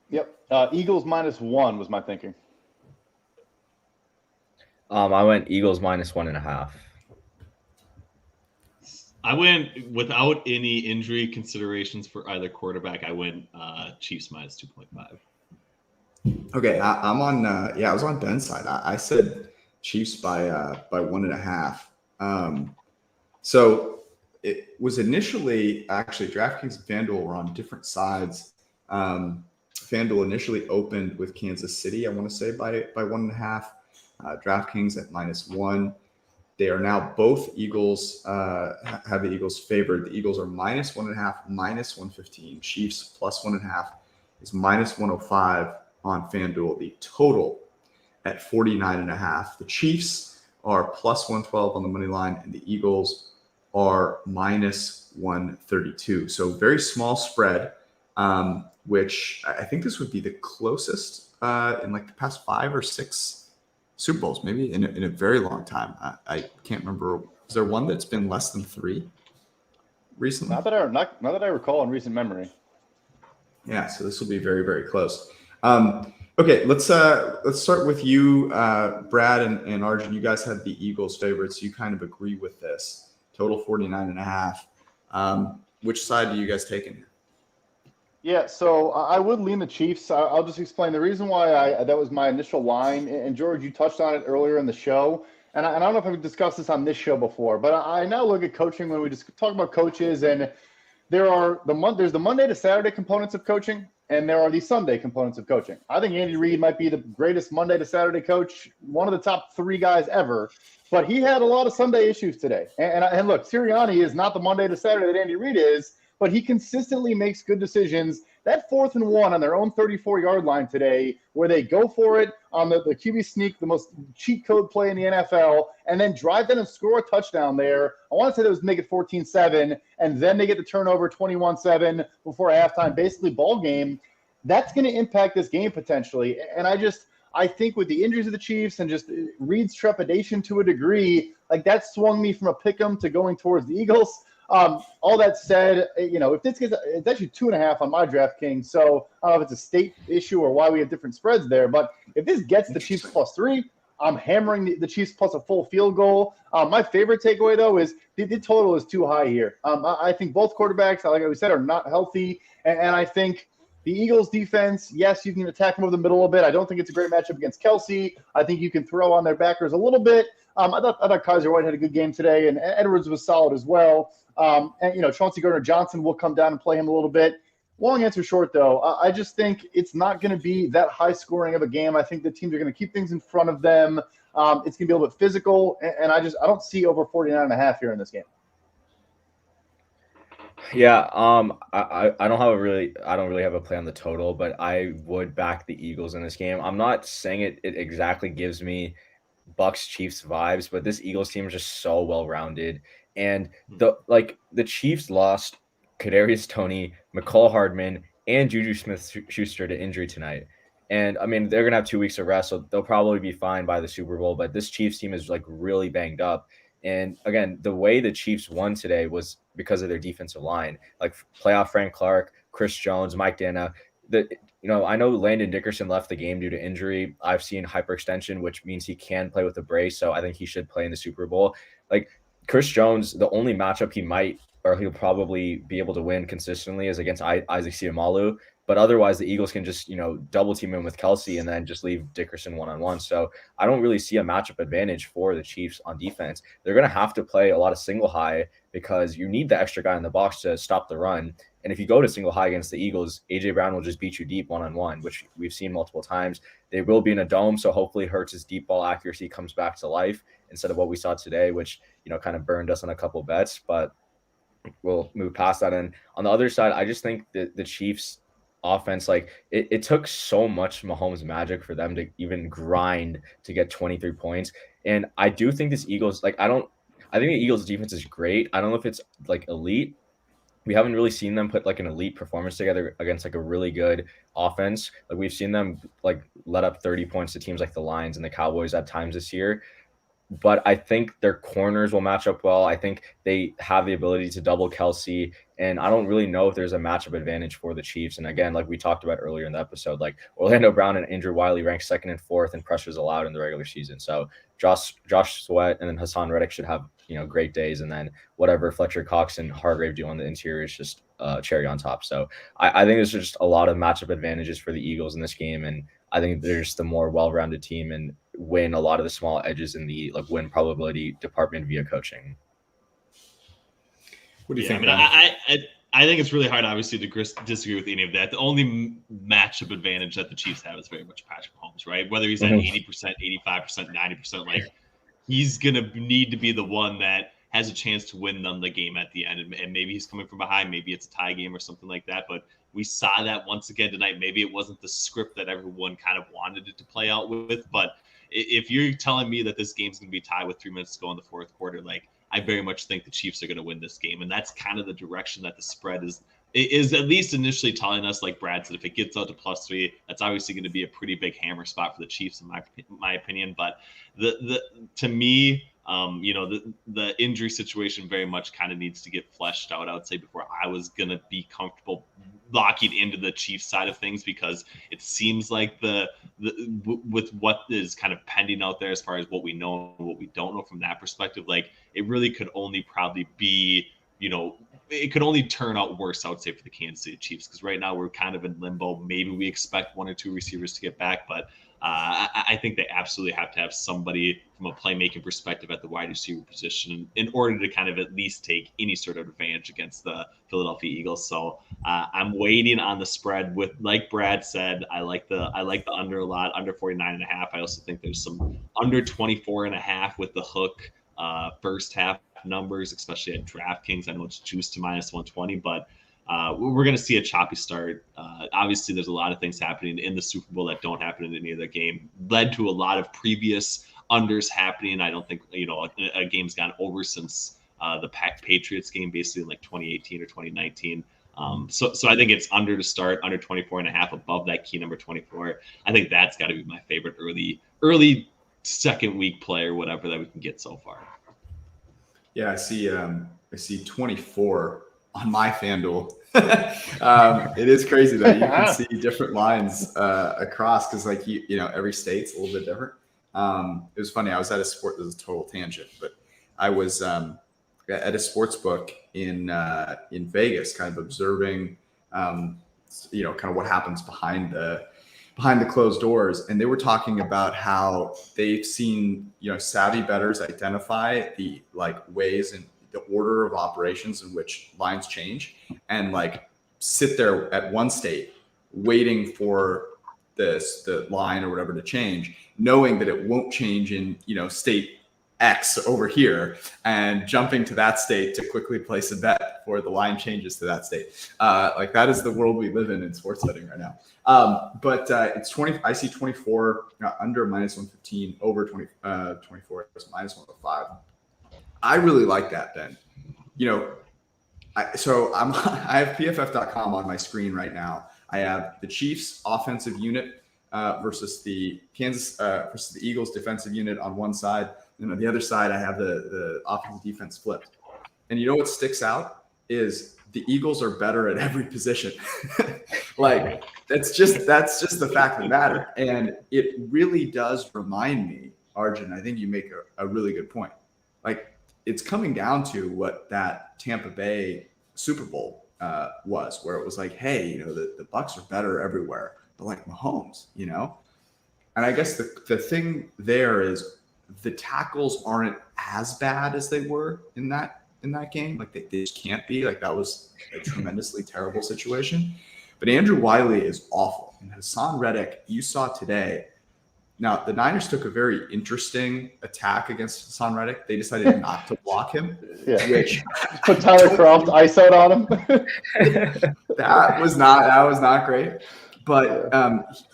Yep. Eagles -1 was my thinking. I went Eagles -1.5. I went without any injury considerations for either quarterback. I went Chiefs -2.5. Okay, I'm on. I was on Ben's side. I said Chiefs by 1.5. So it was initially actually DraftKings and FanDuel were on different sides. FanDuel initially opened with Kansas City, I want to say by 1.5. DraftKings at -1. They are now both Eagles, have the Eagles favored. The Eagles are -1.5, -115. Chiefs +1.5 is -105 on FanDuel. The total at 49.5. The Chiefs are +112 on the money line, and the Eagles are -132. So very small spread, which I think this would be the closest in like the past 5 or 6 Super Bowls, maybe in a very long time. I can't remember. Is there one that's been less than 3 recently? Not that I recall in recent memory. Yeah, so this will be very, very close. Okay, let's start with you, Brad and Arjun. You guys had the Eagles favorites. You kind of agree with this. Total 49.5. Which side do you guys take in here? Yeah, so I would lean the Chiefs. I'll just explain the reason why that was my initial line. And George, you touched on it earlier in the show. And I don't know if I've discussed this on this show before, but I now look at coaching when we just talk about coaches, and there's the Monday to Saturday components of coaching, and there are the Sunday components of coaching. I think Andy Reid might be the greatest Monday to Saturday coach, one of the top 3 guys ever, but he had a lot of Sunday issues today. And look, Sirianni is not the Monday to Saturday that Andy Reid is, but he consistently makes good decisions. That 4th and 1 on their own 34-yard line today, where they go for it on the QB sneak, the most cheat code play in the NFL, and then drive them and score a touchdown there. I want to say that was make it 14-7, and then they get the turnover 21-7 before halftime, basically ball game. That's going to impact this game potentially. And I think with the injuries of the Chiefs and just Reid's trepidation to a degree, like that swung me from a pick 'em to going towards the Eagles. All that said, if this gets, it's actually 2.5 on my DraftKings. So I don't know if it's a state issue or why we have different spreads there. But if this gets the Chiefs +3, I'm hammering the Chiefs plus a full field goal. My favorite takeaway, though, is the total is too high here. I think both quarterbacks, like we said, are not healthy. And I think the Eagles defense, yes, you can attack them over the middle a bit. I don't think it's a great matchup against Kelsey. I think you can throw on their backers a little bit. I thought Kaiser White had a good game today, and Edwards was solid as well. And Chauncey Gardner-Johnson will come down and play him a little bit. Long answer short, though, I just think it's not going to be that high scoring of a game. I think the teams are going to keep things in front of them. It's going to be a little bit physical, and I don't see over 49.5 here in this game. Yeah, I don't really have a play on the total, but I would back the Eagles in this game. I'm not saying it exactly gives me Bucks Chiefs vibes, but this Eagles team is just so well rounded. And the Chiefs lost Kadarius Toney, McCall Hardman, and Juju Smith-Schuster to injury tonight. And I mean, they're gonna have 2 weeks of rest, so they'll probably be fine by the Super Bowl. But this Chiefs team is like really banged up. And again, the way the Chiefs won today was because of their defensive line, like playoff Frank Clark, Chris Jones, Mike Dana. I know Landon Dickerson left the game due to injury. I've seen hyperextension, which means he can play with a brace. So I think he should play in the Super Bowl. Like Chris Jones, the only matchup he'll probably be able to win consistently is against Isaac Seumalo. But otherwise, the Eagles can just, double team him with Kelsey and then just leave Dickerson one-on-one. So I don't really see a matchup advantage for the Chiefs on defense. They're going to have to play a lot of single high because you need the extra guy in the box to stop the run. And if you go to single high against the Eagles, A.J. Brown will just beat you deep one-on-one, which we've seen multiple times. They will be in a dome, so hopefully Hurts' deep ball accuracy comes back to life instead of what we saw today, which, kind of burned us on a couple bets. But we'll move past that. And on the other side, I just think that the Chiefs offense, like it took so much Mahomes magic for them to even grind to get 23 points. And I do think this Eagles, I think the Eagles defense is great. I don't know if it's like elite. We haven't really seen them put like an elite performance together against like a really good offense. Like we've seen them like let up 30 points to teams like the Lions and the Cowboys at times this year. But I think their corners will match up well. I think they have the ability to double Kelsey. And I don't really know if there's a matchup advantage for the Chiefs. And again, like we talked about earlier in the episode, like Orlando Brown and Andrew Wiley ranked 2nd and 4th in pressures allowed in the regular season. So Josh Sweat and then Hassan Reddick should have, great days. And then whatever Fletcher Cox and Hargrave do on the interior is just cherry on top. So I think there's just a lot of matchup advantages for the Eagles in this game. And I think they're just the more well-rounded team and win a lot of the small edges in the win probability department via coaching. What do you think? I think it's really hard, obviously, to disagree with any of that. The only matchup advantage that the Chiefs have is very much Patrick Mahomes, right? Whether he's at 80%, 85%, 90%, like he's going to need to be the one that has a chance to win them the game at the end. And maybe he's coming from behind. Maybe it's a tie game or something like that. But we saw that once again tonight. Maybe it wasn't the script that everyone kind of wanted it to play out with. But if you're telling me that this game's going to be tied with 3 minutes to go in the fourth quarter, I very much think the Chiefs are going to win this game. And that's kind of the direction that the spread is at least initially telling us, like Brad said, if it gets out to +3, that's obviously going to be a pretty big hammer spot for the Chiefs, in my opinion. But to me, the injury situation very much kind of needs to get fleshed out, I would say, before I was going to be comfortable locking into the Chiefs side of things, because it seems like with what is kind of pending out there as far as what we know and what we don't know from that perspective, it really could only probably be, it could only turn out worse, I would say, for the Kansas City Chiefs, because right now we're kind of in limbo. Maybe we expect 1 or 2 receivers to get back, but I think they absolutely have to have somebody from a playmaking perspective at the wide receiver position in order to kind of at least take any sort of advantage against the Philadelphia Eagles. So I'm waiting on the spread with, like Brad said, I like the under a lot, under 49.5. I also think there's some under 24.5 with the hook first half numbers, especially at DraftKings. I know it's juiced to -120, but we're going to see a choppy start. Obviously, there's a lot of things happening in the Super Bowl that don't happen in any other game. Led to a lot of previous unders happening. I don't think a game's gone over since the Patriots game, basically in 2018 or 2019. So I think it's under to start, under 24.5, above that key number 24. I think that's got to be my favorite early second week play or whatever that we can get so far. Yeah, I see 24 on my FanDuel. It is crazy that you can see different lines across, because every state's a little bit different. It was funny. I was at a sport. This is a total tangent, but I was at a sports book in Vegas, kind of observing, kind of what happens behind the closed doors. And they were talking about how they've seen, savvy bettors identify the ways and the order of operations in which lines change, and sit there at one state waiting for the line or whatever to change, knowing that it won't change in, state X over here, and jumping to that state to quickly place a bet before the line changes to that state. That is the world we live in sports betting right now. But it's 20. I see 24 under -115, over 24 is -105. I really like that, Ben. I have PFF.com on my screen right now. I have the Chiefs offensive unit versus the versus the Eagles defensive unit on one side, and on the other side I have the offensive defense flipped. And you know what sticks out is the Eagles are better at every position. Like that's just the fact of the matter. And it really does remind me, Arjun, I think you make a really good point. Like it's coming down to what that Tampa Bay Super Bowl was, where it was like, hey, the Bucs are better everywhere, but like Mahomes, And I guess the thing there is the tackles aren't as bad as they were in that game. Like they just can't be. Like that was a tremendously terrible situation. But Andrew Wiley is awful. And Hassan Reddick, you saw today. Now, the Niners took a very interesting attack against Hassan Reddick. They decided not to block him. Yeah. Which put Tyler Croft ice out on him. that was not great. But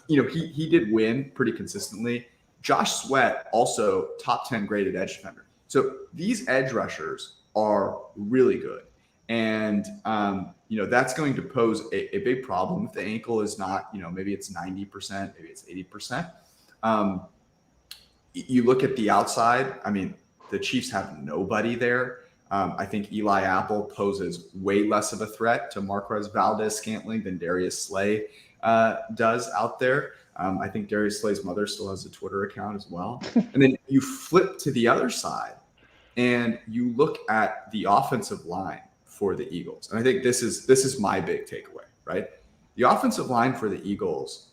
he did win pretty consistently. Josh Sweat, also top 10 graded edge defender. So these edge rushers are really good. And, that's going to pose a big problem if the ankle is not, maybe it's 90%, maybe it's 80%. You look at the outside, I mean, the Chiefs have nobody there. I think Eli Apple poses way less of a threat to Marquez Valdez-Scantling than Darius Slay does out there. I think Darius Slay's mother still has a Twitter account as well. And then you flip to the other side and you look at the offensive line for the Eagles. And I think this is my big takeaway, right? The offensive line for the Eagles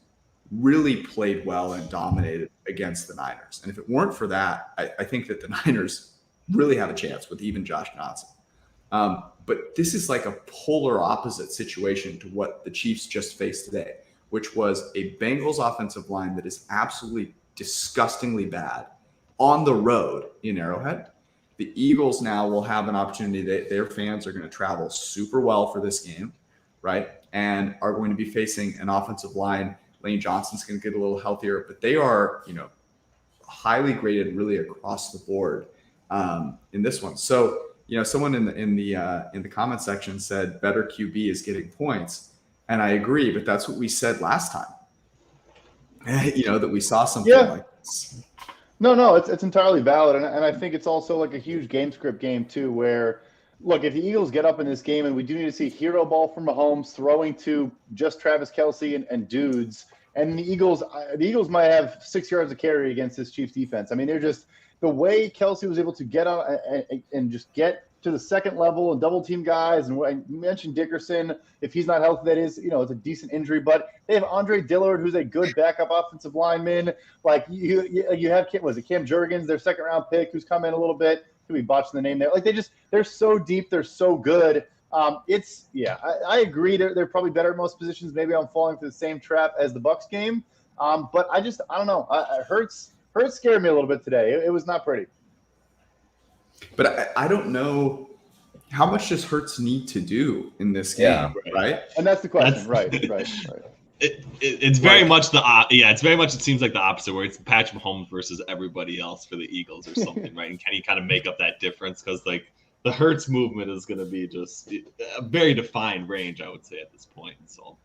really played well and dominated against the Niners. And if it weren't for that, I think that the Niners really have a chance with even Josh Johnson. But this is like a polar opposite situation to what the Chiefs just faced today, which was a Bengals offensive line that is absolutely disgustingly bad on the road in Arrowhead. The Eagles now will have an opportunity that their fans are going to travel super well for this game, right? And are going to be facing an offensive line. Lane Johnson's going to get a little healthier, but they are, highly graded really across the board in this one. So, someone in the comment section said better QB is getting points. And I agree, but that's what we said last time. That we saw something like this. No, it's entirely valid. And I think it's also like a huge game script game too, where look, if the Eagles get up in this game and we do need to see hero ball from Mahomes throwing to just Travis Kelce and dudes, and the Eagles might have 6 yards of carry against this Chiefs defense. I mean, they're just the way Kelce was able to get out and just get to the second level and double team guys. And I mentioned Dickerson. If he's not healthy, that is, it's a decent injury. But they have Andre Dillard, who's a good backup offensive lineman. Like you have Cam Jurgens, their second round pick, who's come in a little bit. Could be botching the name there. Like they're so deep, they're so good. I agree. They're probably better at most positions. Maybe I'm falling for the same trap as the Bucs game. But I don't know. Hurts scared me a little bit today. It was not pretty. But I don't know how much does Hurts need to do in this game, right? And that's the question, right. It's very much it seems like the opposite, where it's Patrick Mahomes versus everybody else for the Eagles or something, right? And can he kind of make up that difference? Because like the Hurts movement is going to be just a very defined range, I would say, at this point. So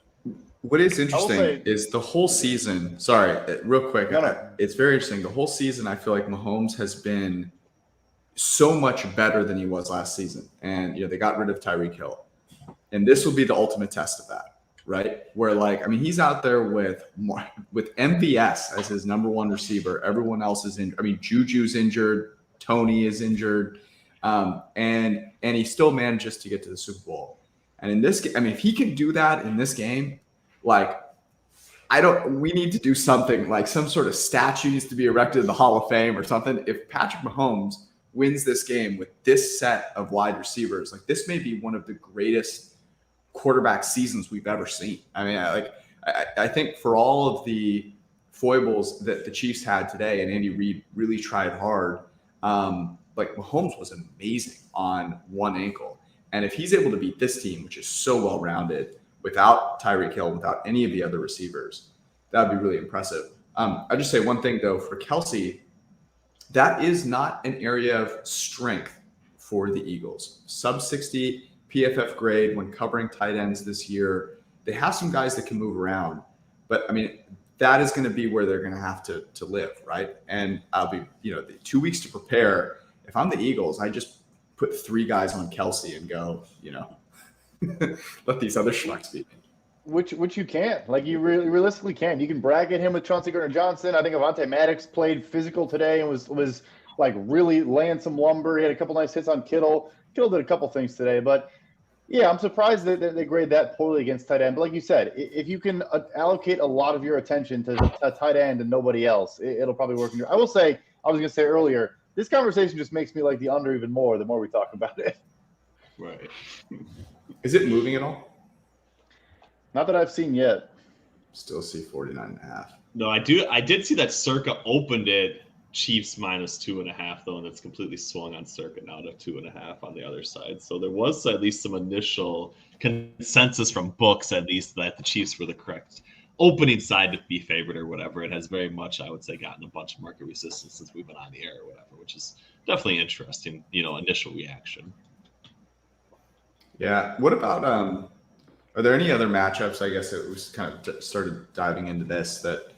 what is interesting is the whole season. Sorry, real quick. It's very interesting. The whole season, I feel like Mahomes has been so much better than he was last season. And, they got rid of Tyreek Hill. And this will be the ultimate test of that, right? Where, he's out there with MVS as his number one receiver. Everyone else is injured. Juju's injured. Tony is injured. And he still manages to get to the Super Bowl. And in this game, if he can do that in this game, we need to do something, like some sort of statue needs to be erected in the Hall of Fame or something. If Patrick Mahomes wins this game with this set of wide receivers, this may be one of the greatest quarterback seasons we've ever seen. I think for all of the foibles that the Chiefs had today, and Andy Reid really tried hard, Mahomes was amazing on one ankle. And if he's able to beat this team, which is so well-rounded, without Tyreek Hill, without any of the other receivers, that would be really impressive. I'll just say one thing, though, for Kelce, that is not an area of strength for the Eagles. Sub 60 PFF grade when covering tight ends this year. They have some guys that can move around, but I mean, that is going to be where they're going to have to live, right? And I'll be, the 2 weeks to prepare. If I'm the Eagles, I just put 3 guys on Kelsey and go, let these other schmucks beat me. Which you can't. Like, you realistically can. You can bracket him with Chauncey Gardner-Johnson. I think Avonte Maddox played physical today and was like really laying some lumber. He had a couple nice hits on Kittle. Kittle did a couple things today, but yeah, I'm surprised that they grade that poorly against tight end. But like you said, if you can allocate a lot of your attention to tight end and nobody else, it'll probably work. I will say, I was going to say earlier, this conversation just makes me like the under even more the more we talk about it. Right. Is it moving at all? Not that I've seen yet. Still see 49.5. No, I did see that Circa opened it Chiefs -2.5 though, and it's completely swung on Circa now to 2.5 on the other side. So there was at least some initial consensus from books, at least, that the Chiefs were the correct opening side to be favored or whatever. It has very much, I would say, gotten a bunch of market resistance since we've been on the air or whatever, which is definitely interesting, initial reaction. Yeah. What about are there any other matchups? I guess it was kind of started diving into this that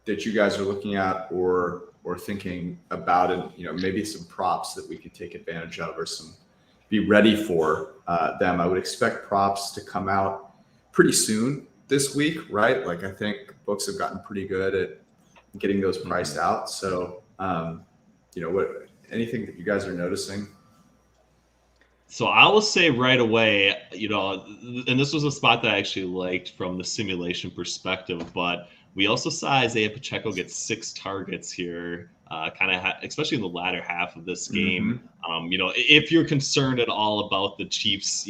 that you guys are looking at or thinking about, and maybe some props that we could take advantage of or be ready for them. I would expect props to come out pretty soon this week, right? Like, I think books have gotten pretty good at getting those priced out. So, what anything that you guys are noticing? So I will say right away, and this was a spot that I actually liked from the simulation perspective, but we also saw Isaiah Pacheco get 6 targets here, especially in the latter half of this game. Mm-hmm. If you're concerned at all about the Chiefs,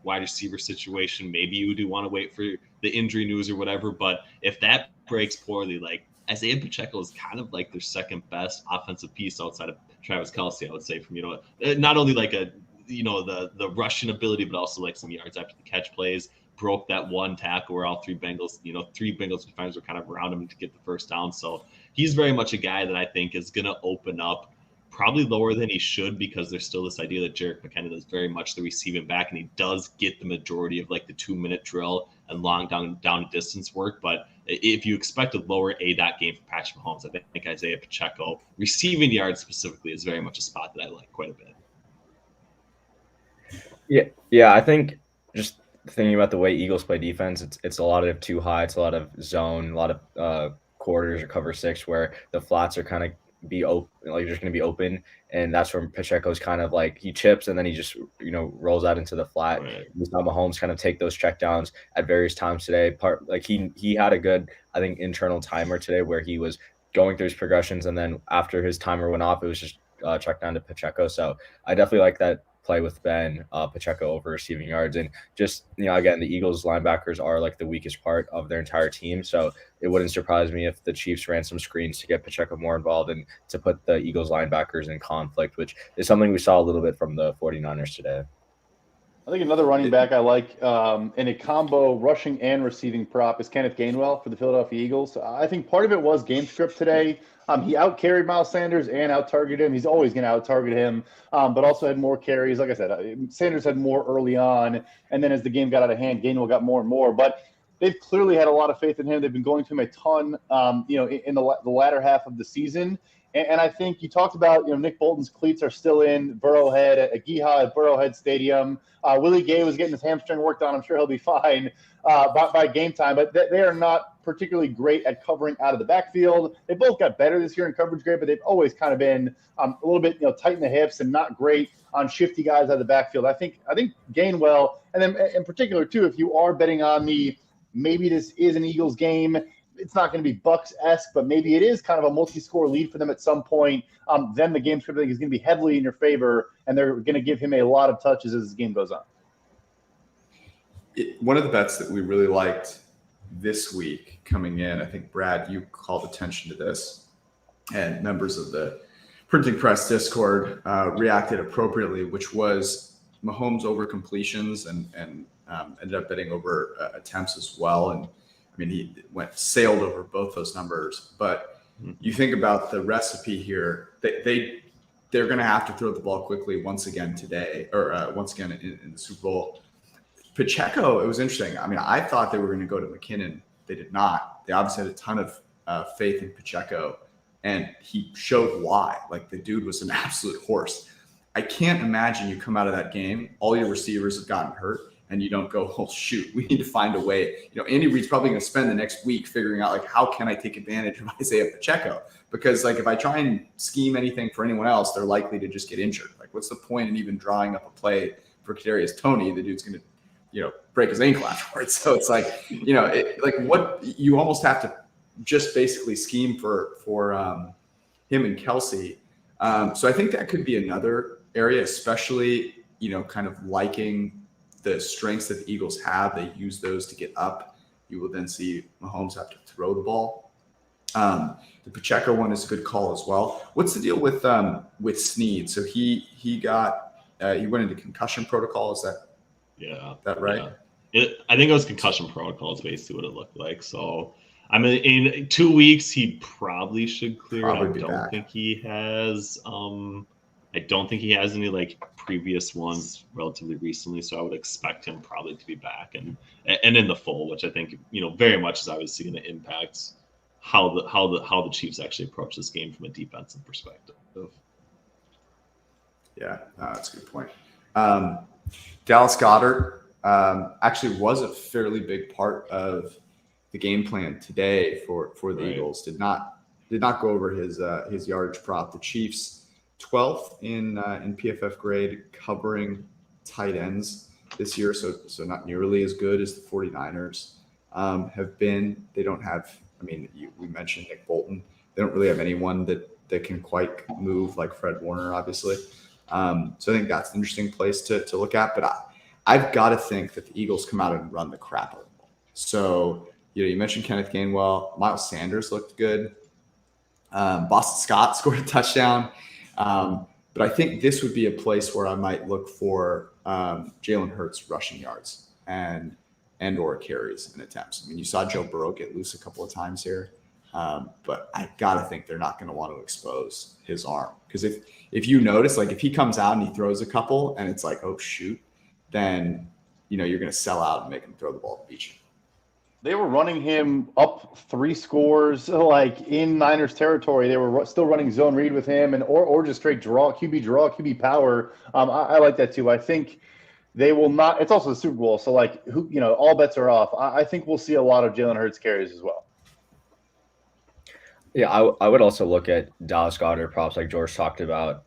wide receiver situation, maybe you do want to wait for the injury news or whatever. But if that breaks poorly, like, Isaiah Pacheco is kind of like their second best offensive piece outside of Travis Kelce, I would say, from, not only like the rushing ability, but also like some yards after the catch plays. Broke that one tackle where all 3 Bengals defenders were kind of around him to get the first down. So he's very much a guy that I think is going to open up probably lower than he should, because there's still this idea that Jerick McKinnon is very much the receiving back, and he does get the majority of like the 2-minute drill and long down distance work. But if you expect a lower ADOT game for Patrick Mahomes, I think Isaiah Pacheco receiving yards specifically is very much a spot that I like quite a bit. Yeah, I think just thinking about the way Eagles play defense, it's a lot of too high, it's a lot of zone, a lot of quarters or cover 6 where the flats are kind of be open, like just going to be open, and that's where Pacheco's kind of like he chips and then he just rolls out into the flat. Right. We saw Mahomes kind of take those checkdowns at various times today. He had a good, I think, internal timer today where he was going through his progressions, and then after his timer went off, it was just check down to Pacheco. So I definitely like that play with Ben Pacheco over receiving yards. And just, again, the Eagles linebackers are like the weakest part of their entire team. So it wouldn't surprise me if the Chiefs ran some screens to get Pacheco more involved and to put the Eagles linebackers in conflict, which is something we saw a little bit from the 49ers today. I think another running back I like in a combo rushing and receiving prop is Kenneth Gainwell for the Philadelphia Eagles. I think part of it was game script today. He out-carried Miles Sanders and out-targeted him. He's always going to out-target him, but also had more carries. Like I said, Sanders had more early on, and then as the game got out of hand, Gainwell got more and more. But they've clearly had a lot of faith in him. They've been going to him a ton, in the latter half of the season. And I think you talked about, Nick Bolton's cleats are still in Burrowhead at Geha at Burrowhead Stadium. Willie Gay was getting his hamstring worked on. I'm sure he'll be fine by game time. But they are not particularly great at covering out of the backfield. They both got better this year in coverage grade, but they've always kind of been a little bit tight in the hips and not great on shifty guys out of the backfield. I think Gainwell, and then in particular too, if you are betting on maybe this is an Eagles game. It's not going to be Bucks-esque, but maybe it is kind of a multi-score lead for them at some point. Then the game script is going to be heavily in your favor, and they're going to give him a lot of touches as the game goes on. One of the bets that we really liked this week coming in, I think, Brad, you called attention to this, and members of the Printing Press Discord reacted appropriately, which was Mahomes over completions and ended up betting over attempts as well. And I mean, he sailed over both those numbers. But you think about the recipe here, they they're going to have to throw the ball quickly once again today, or once again in the Super Bowl. Pacheco, it was interesting. I mean, I thought they were going to go to McKinnon. They did not. They obviously had a ton of faith in Pacheco, and he showed why. Like, the dude was an absolute horse. I can't imagine you come out of that game, all your receivers have gotten hurt, and you don't go, oh, shoot, we need to find a way. You know, Andy Reid's probably going to spend the next week figuring out, like, how can I take advantage of Isaiah Pacheco? Because, like, if I try and scheme anything for anyone else, they're likely to just get injured. Like, what's the point in even drawing up a play for Kadarius Toney? The dude's going to, you know, break his ankle afterwards. So it's like, you know, what you almost have to just basically scheme for him and Kelsey. So I think that could be another area, especially, you know, kind of liking the strengths that the Eagles have. They use those to get up. You will then see Mahomes have to throw the ball. The Pacheco one is a good call as well. What's the deal with Snead? So he went into concussion protocol. Is that right? Yeah. I think it was concussion protocol is basically what it looked like. So I mean, in 2 weeks he probably should clear. I don't think he has. I don't think he has any like previous ones relatively recently, so I would expect him probably to be back and in the full, which I think, you know, very much is obviously going to impact how the Chiefs actually approach this game from a defensive perspective. Yeah, that's a good point. Dallas Goedert actually was a fairly big part of the game plan today for the Eagles. Did not go over his yardage prop. The Chiefs 12th in PFF grade covering tight ends this year, so not nearly as good as the 49ers have been. They don't have, I mean, we mentioned Nick Bolton. They don't really have anyone that can quite move like Fred Warner, obviously. So I think that's an interesting place to look at. But I've got to think that the Eagles come out and run the crap out of the ball. So, you know, you mentioned Kenneth Gainwell. Miles Sanders looked good. Boston Scott scored a touchdown. But I think this would be a place where I might look for Jalen Hurts rushing yards and or carries and attempts. I mean, you saw Joe Burrow get loose a couple of times here, but I got to think they're not going to want to expose his arm. Because if you notice, like if he comes out and he throws a couple and it's like, oh, shoot, then, you know, you're going to sell out and make him throw the ball at the beach. They were running him up 3 scores, like in Niners territory. They were still running zone read with him, and or just straight draw, QB power. I like that too. I think they will not. It's also the Super Bowl, so like who, you know, all bets are off. I think we'll see a lot of Jalen Hurts carries as well. Yeah, I would also look at Dallas Goedert props like George talked about.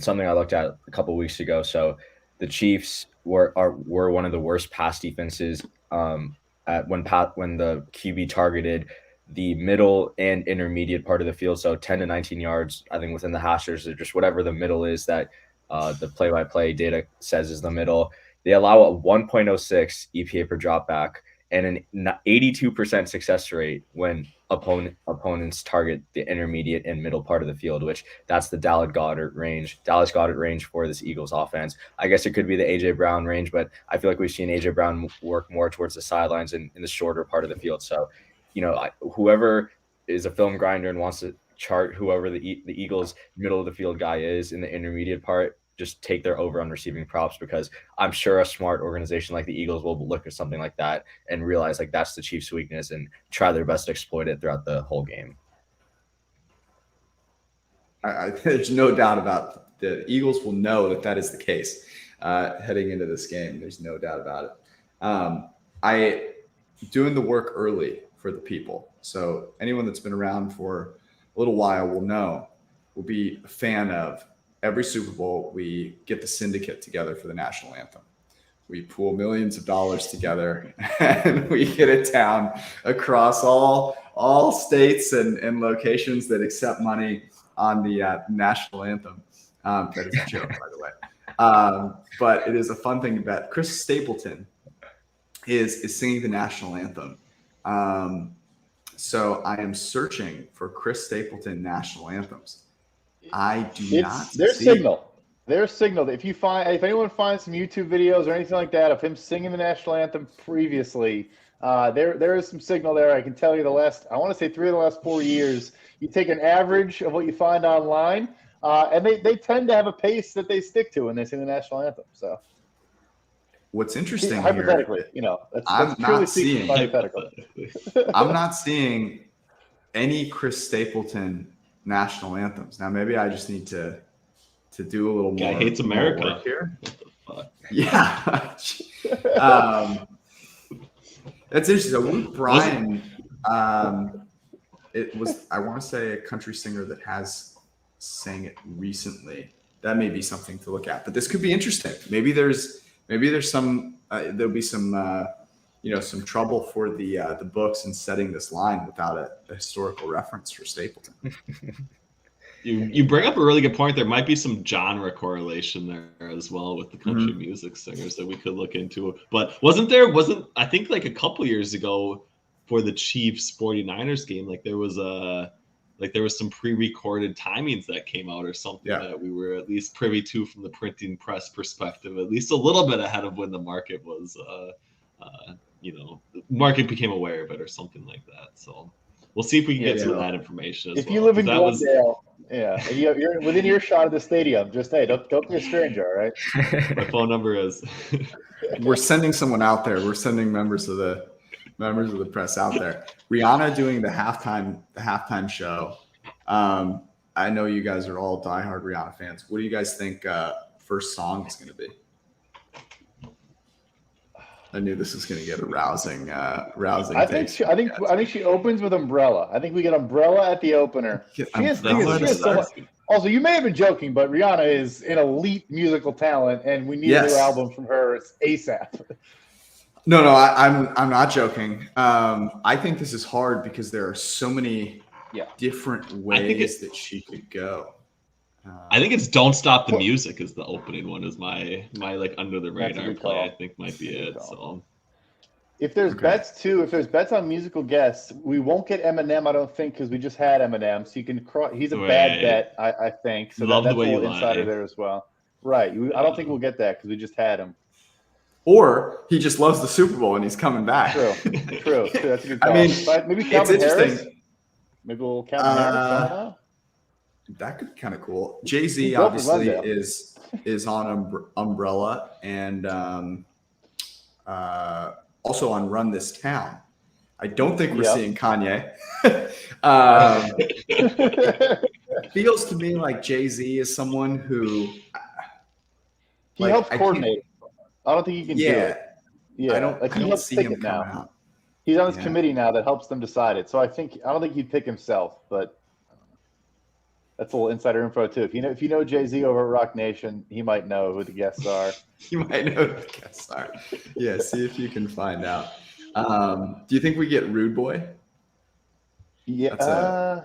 Something I looked at a couple of weeks ago. So the Chiefs were one of the worst pass defenses. When the QB targeted the middle and intermediate part of the field, so 10 to 19 yards, I think within the hashers or just whatever the middle is that the play-by-play data says is the middle. They allow a 1.06 EPA per dropback and an 82% success rate when opponents target the intermediate and middle part of the field, which that's the Dallas Goedert range for this Eagles offense. I guess it could be the A.J. Brown range, but I feel like we've seen A.J. Brown work more towards the sidelines and in the shorter part of the field. So, you know, whoever is a film grinder and wants to chart whoever the Eagles middle of the field guy is in the intermediate part, just take their over on receiving props, because I'm sure a smart organization like the Eagles will look at something like that and realize like that's the Chiefs' weakness and try their best to exploit it throughout the whole game. There's no doubt about the Eagles will know that is the case heading into this game. There's no doubt about it. I doing the work early for the people. So anyone that's been around for a little while will be a fan of. Every Super Bowl, we get the syndicate together for the national anthem. We pool millions of dollars together, and we get it down across all states and locations that accept money on the national anthem. That is a joke, by the way. But it is a fun thing to bet. Chris Stapleton is singing the national anthem. So I am searching for Chris Stapleton national anthems. I do not see. Their signal. If anyone finds some YouTube videos or anything like that of him singing the national anthem previously, there is some signal there. I can tell you I want to say 3 of the last 4 years. You take an average of what you find online. And they tend to have a pace that they stick to when they sing the national anthem. So What's interesting hypothetically, here, that's I'm purely not speaking seeing. hypothetical. I'm not seeing any Chris Stapleton national anthems. Now, maybe I just need to do a little Guy more. hates more America. work here. What Yeah. That's interesting. So Luke Bryan, it was, I want to say, a country singer that has sang it recently. That may be something to look at, but this could be interesting. Maybe there's some there'll be some some trouble for the books in setting this line without a historical reference for Stapleton. You bring up a really good point. There might be some genre correlation there as well with the country music singers that we could look into. But wasn't I think like a couple years ago for the Chiefs 49ers game, like there was some pre-recorded timings that came out or something that we were at least privy to from the printing press perspective, at least a little bit ahead of when the market was the market became aware of it or something like that. So we'll see if we can get some of that information as well. If you live in Glendale, and you're within earshot of the stadium, just don't be a stranger, all right? My phone number is. We're sending someone out there. We're sending members of the press out there. Rihanna doing the halftime show. I know you guys are all diehard Rihanna fans. What do you guys think first song is going to be? I knew this was going to get a rousing. I think she opens with Umbrella. I think we get Umbrella at the opener. She has so much. Also, you may have been joking, but Rihanna is an elite musical talent, and we need a new album from her ASAP. No, I'm not joking. I think this is hard because there are so many different ways that she could go. I think it's "Don't Stop the Music" is the opening one. Is my like under the radar play. I think might be it. So if there's bets on musical guests, we won't get Eminem. I don't think because we just had Eminem, so you can. He's a bad bet, I think. So that's a little insider there as well. Right. I don't think we'll get that because we just had him. Or he just loves the Super Bowl and he's coming back. True. That's a good call. I mean, maybe Calvin it's interesting. Harris. Maybe we'll Calvin Harris. That could be kind of cool. Jay-Z obviously is on Umbrella and also on Run This Town. I don't think we're seeing Kanye. Feels to me like Jay-Z is someone who he helps coordinate. I don't think he can do it. Yeah, I don't see him coming out. He's on this committee now that helps them decide it. So I don't think he'd pick himself, but that's a little insider info too. If you know Jay-Z over at Rock Nation, he might know who the guests are. You might know who the guests are. Yeah, see if you can find out. Do you think we get Rude Boy? Yeah.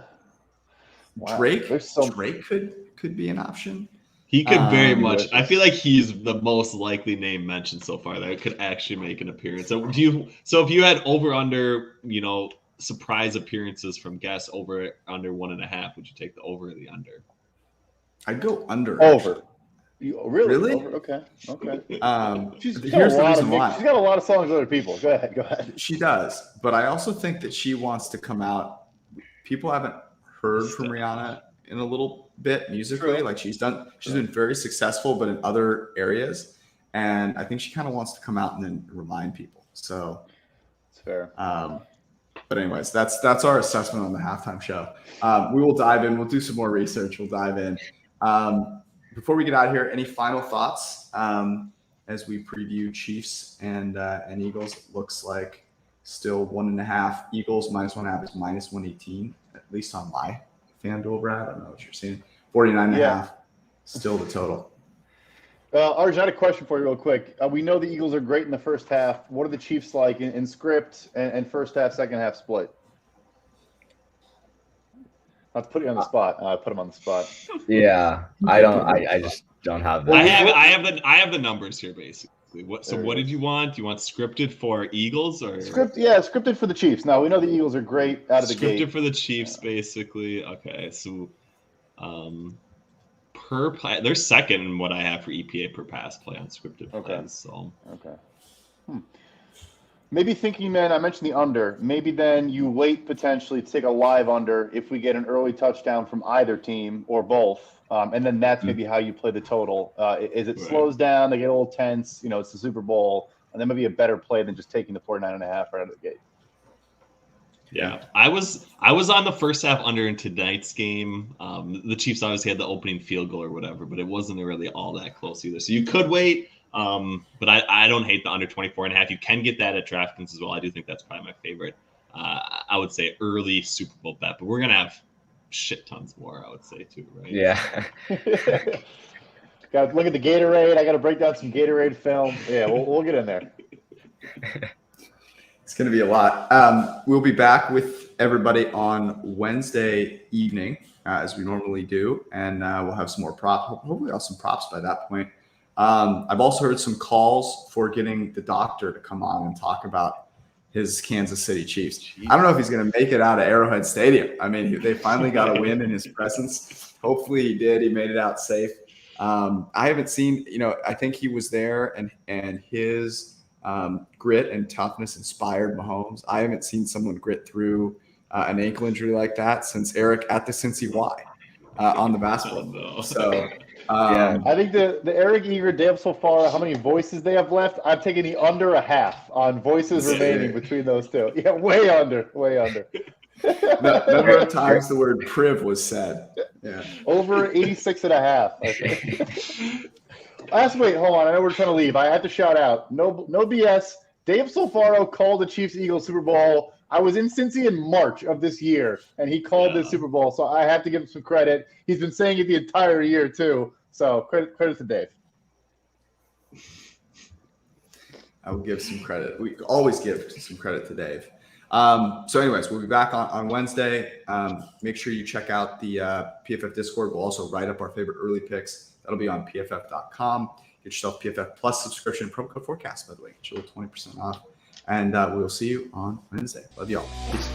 Drake. Drake could be an option. He could very much. I feel like he's the most likely name mentioned so far that could actually make an appearance. So if you had over under, surprise appearances from guests over under 1.5, would you take the over or the under? I'd go under. Over. Really? Over. Okay. Here's the reason why. She's got a lot of songs with other people. Go ahead. She does, but I also think that she wants to come out. People haven't heard from Rihanna in a little bit musically. True. Like she's been very successful, but in other areas. And I think she kind of wants to come out and then remind people. So it's fair. But anyways, that's our assessment on the halftime show. We will dive in. We'll do some more research. We'll dive in. Before we get out of here, any final thoughts as we preview Chiefs and Eagles? It looks like still 1.5. Eagles -1.5 is -118, at least on my FanDuel, Brad. I don't know what you're seeing. 49.5, still the total. Arjun, I had a question for you real quick. We know the Eagles are great in the first half. What are the Chiefs like in script and first half, second half split? I'll put you on the spot. I put him on the spot. Yeah, I just don't have that. I have the numbers here basically. What did you want? Do you want scripted for Eagles or scripted for the Chiefs? No, we know the Eagles are great out of the gate. Scripted for the Chiefs, basically. Okay, so per play, they're second in what I have for EPA per pass play on scripted plays. So maybe thinking then I mentioned the under. Maybe then you wait potentially to take a live under if we get an early touchdown from either team or both. And then that's maybe how you play the total. Is it slows down, they get a little tense, it's the Super Bowl, and then maybe a better play than just taking the 49.5 right out of the gate. Yeah, I was on the first half under in tonight's game. The Chiefs obviously had the opening field goal or whatever, but it wasn't really all that close either. So you could wait, but I don't hate the under 24.5. You can get that at DraftKings as well. I do think that's probably my favorite. I would say early Super Bowl bet, but we're gonna have shit tons more, I would say too, right? Yeah. Got to look at the Gatorade. I got to break down some Gatorade film. Yeah, we'll get in there. It's going to be a lot. We'll be back with everybody on Wednesday evening, as we normally do, and we'll have some more props. Hopefully, we'll have some props by that point. I've also heard some calls for getting the doctor to come on and talk about his Kansas City Chiefs. I don't know if he's going to make it out of Arrowhead Stadium. I mean, they finally got a win in his presence. Hopefully he did. He made it out safe. I haven't seen, I think he was there and his grit and toughness inspired Mahomes. I haven't seen someone grit through an ankle injury like that since Eric at the Cincy Y on the basketball field. So yeah, I think the Eric Eager, Dave so far, how many voices they have left? I'm taking the under a half on voices remaining between those two. Yeah, way under. Number of times the word priv was said. Yeah. Over 86.5, I think. Wait, hold on. I know we're trying to leave. I have to shout out. No BS. Dave Solfaro called the Chiefs-Eagles Super Bowl. I was in Cincy in March of this year, and he called this Super Bowl, so I have to give him some credit. He's been saying it the entire year, too. So credit to Dave. I will give some credit. We always give some credit to Dave. So anyways, we'll be back on Wednesday. Make sure you check out the PFF Discord. We'll also write up our favorite early picks. That'll be on pff.com. Get yourself PFF Plus subscription. Promo code forecast, by the way. Get you a little 20% off. And we'll see you on Wednesday. Love y'all. Peace.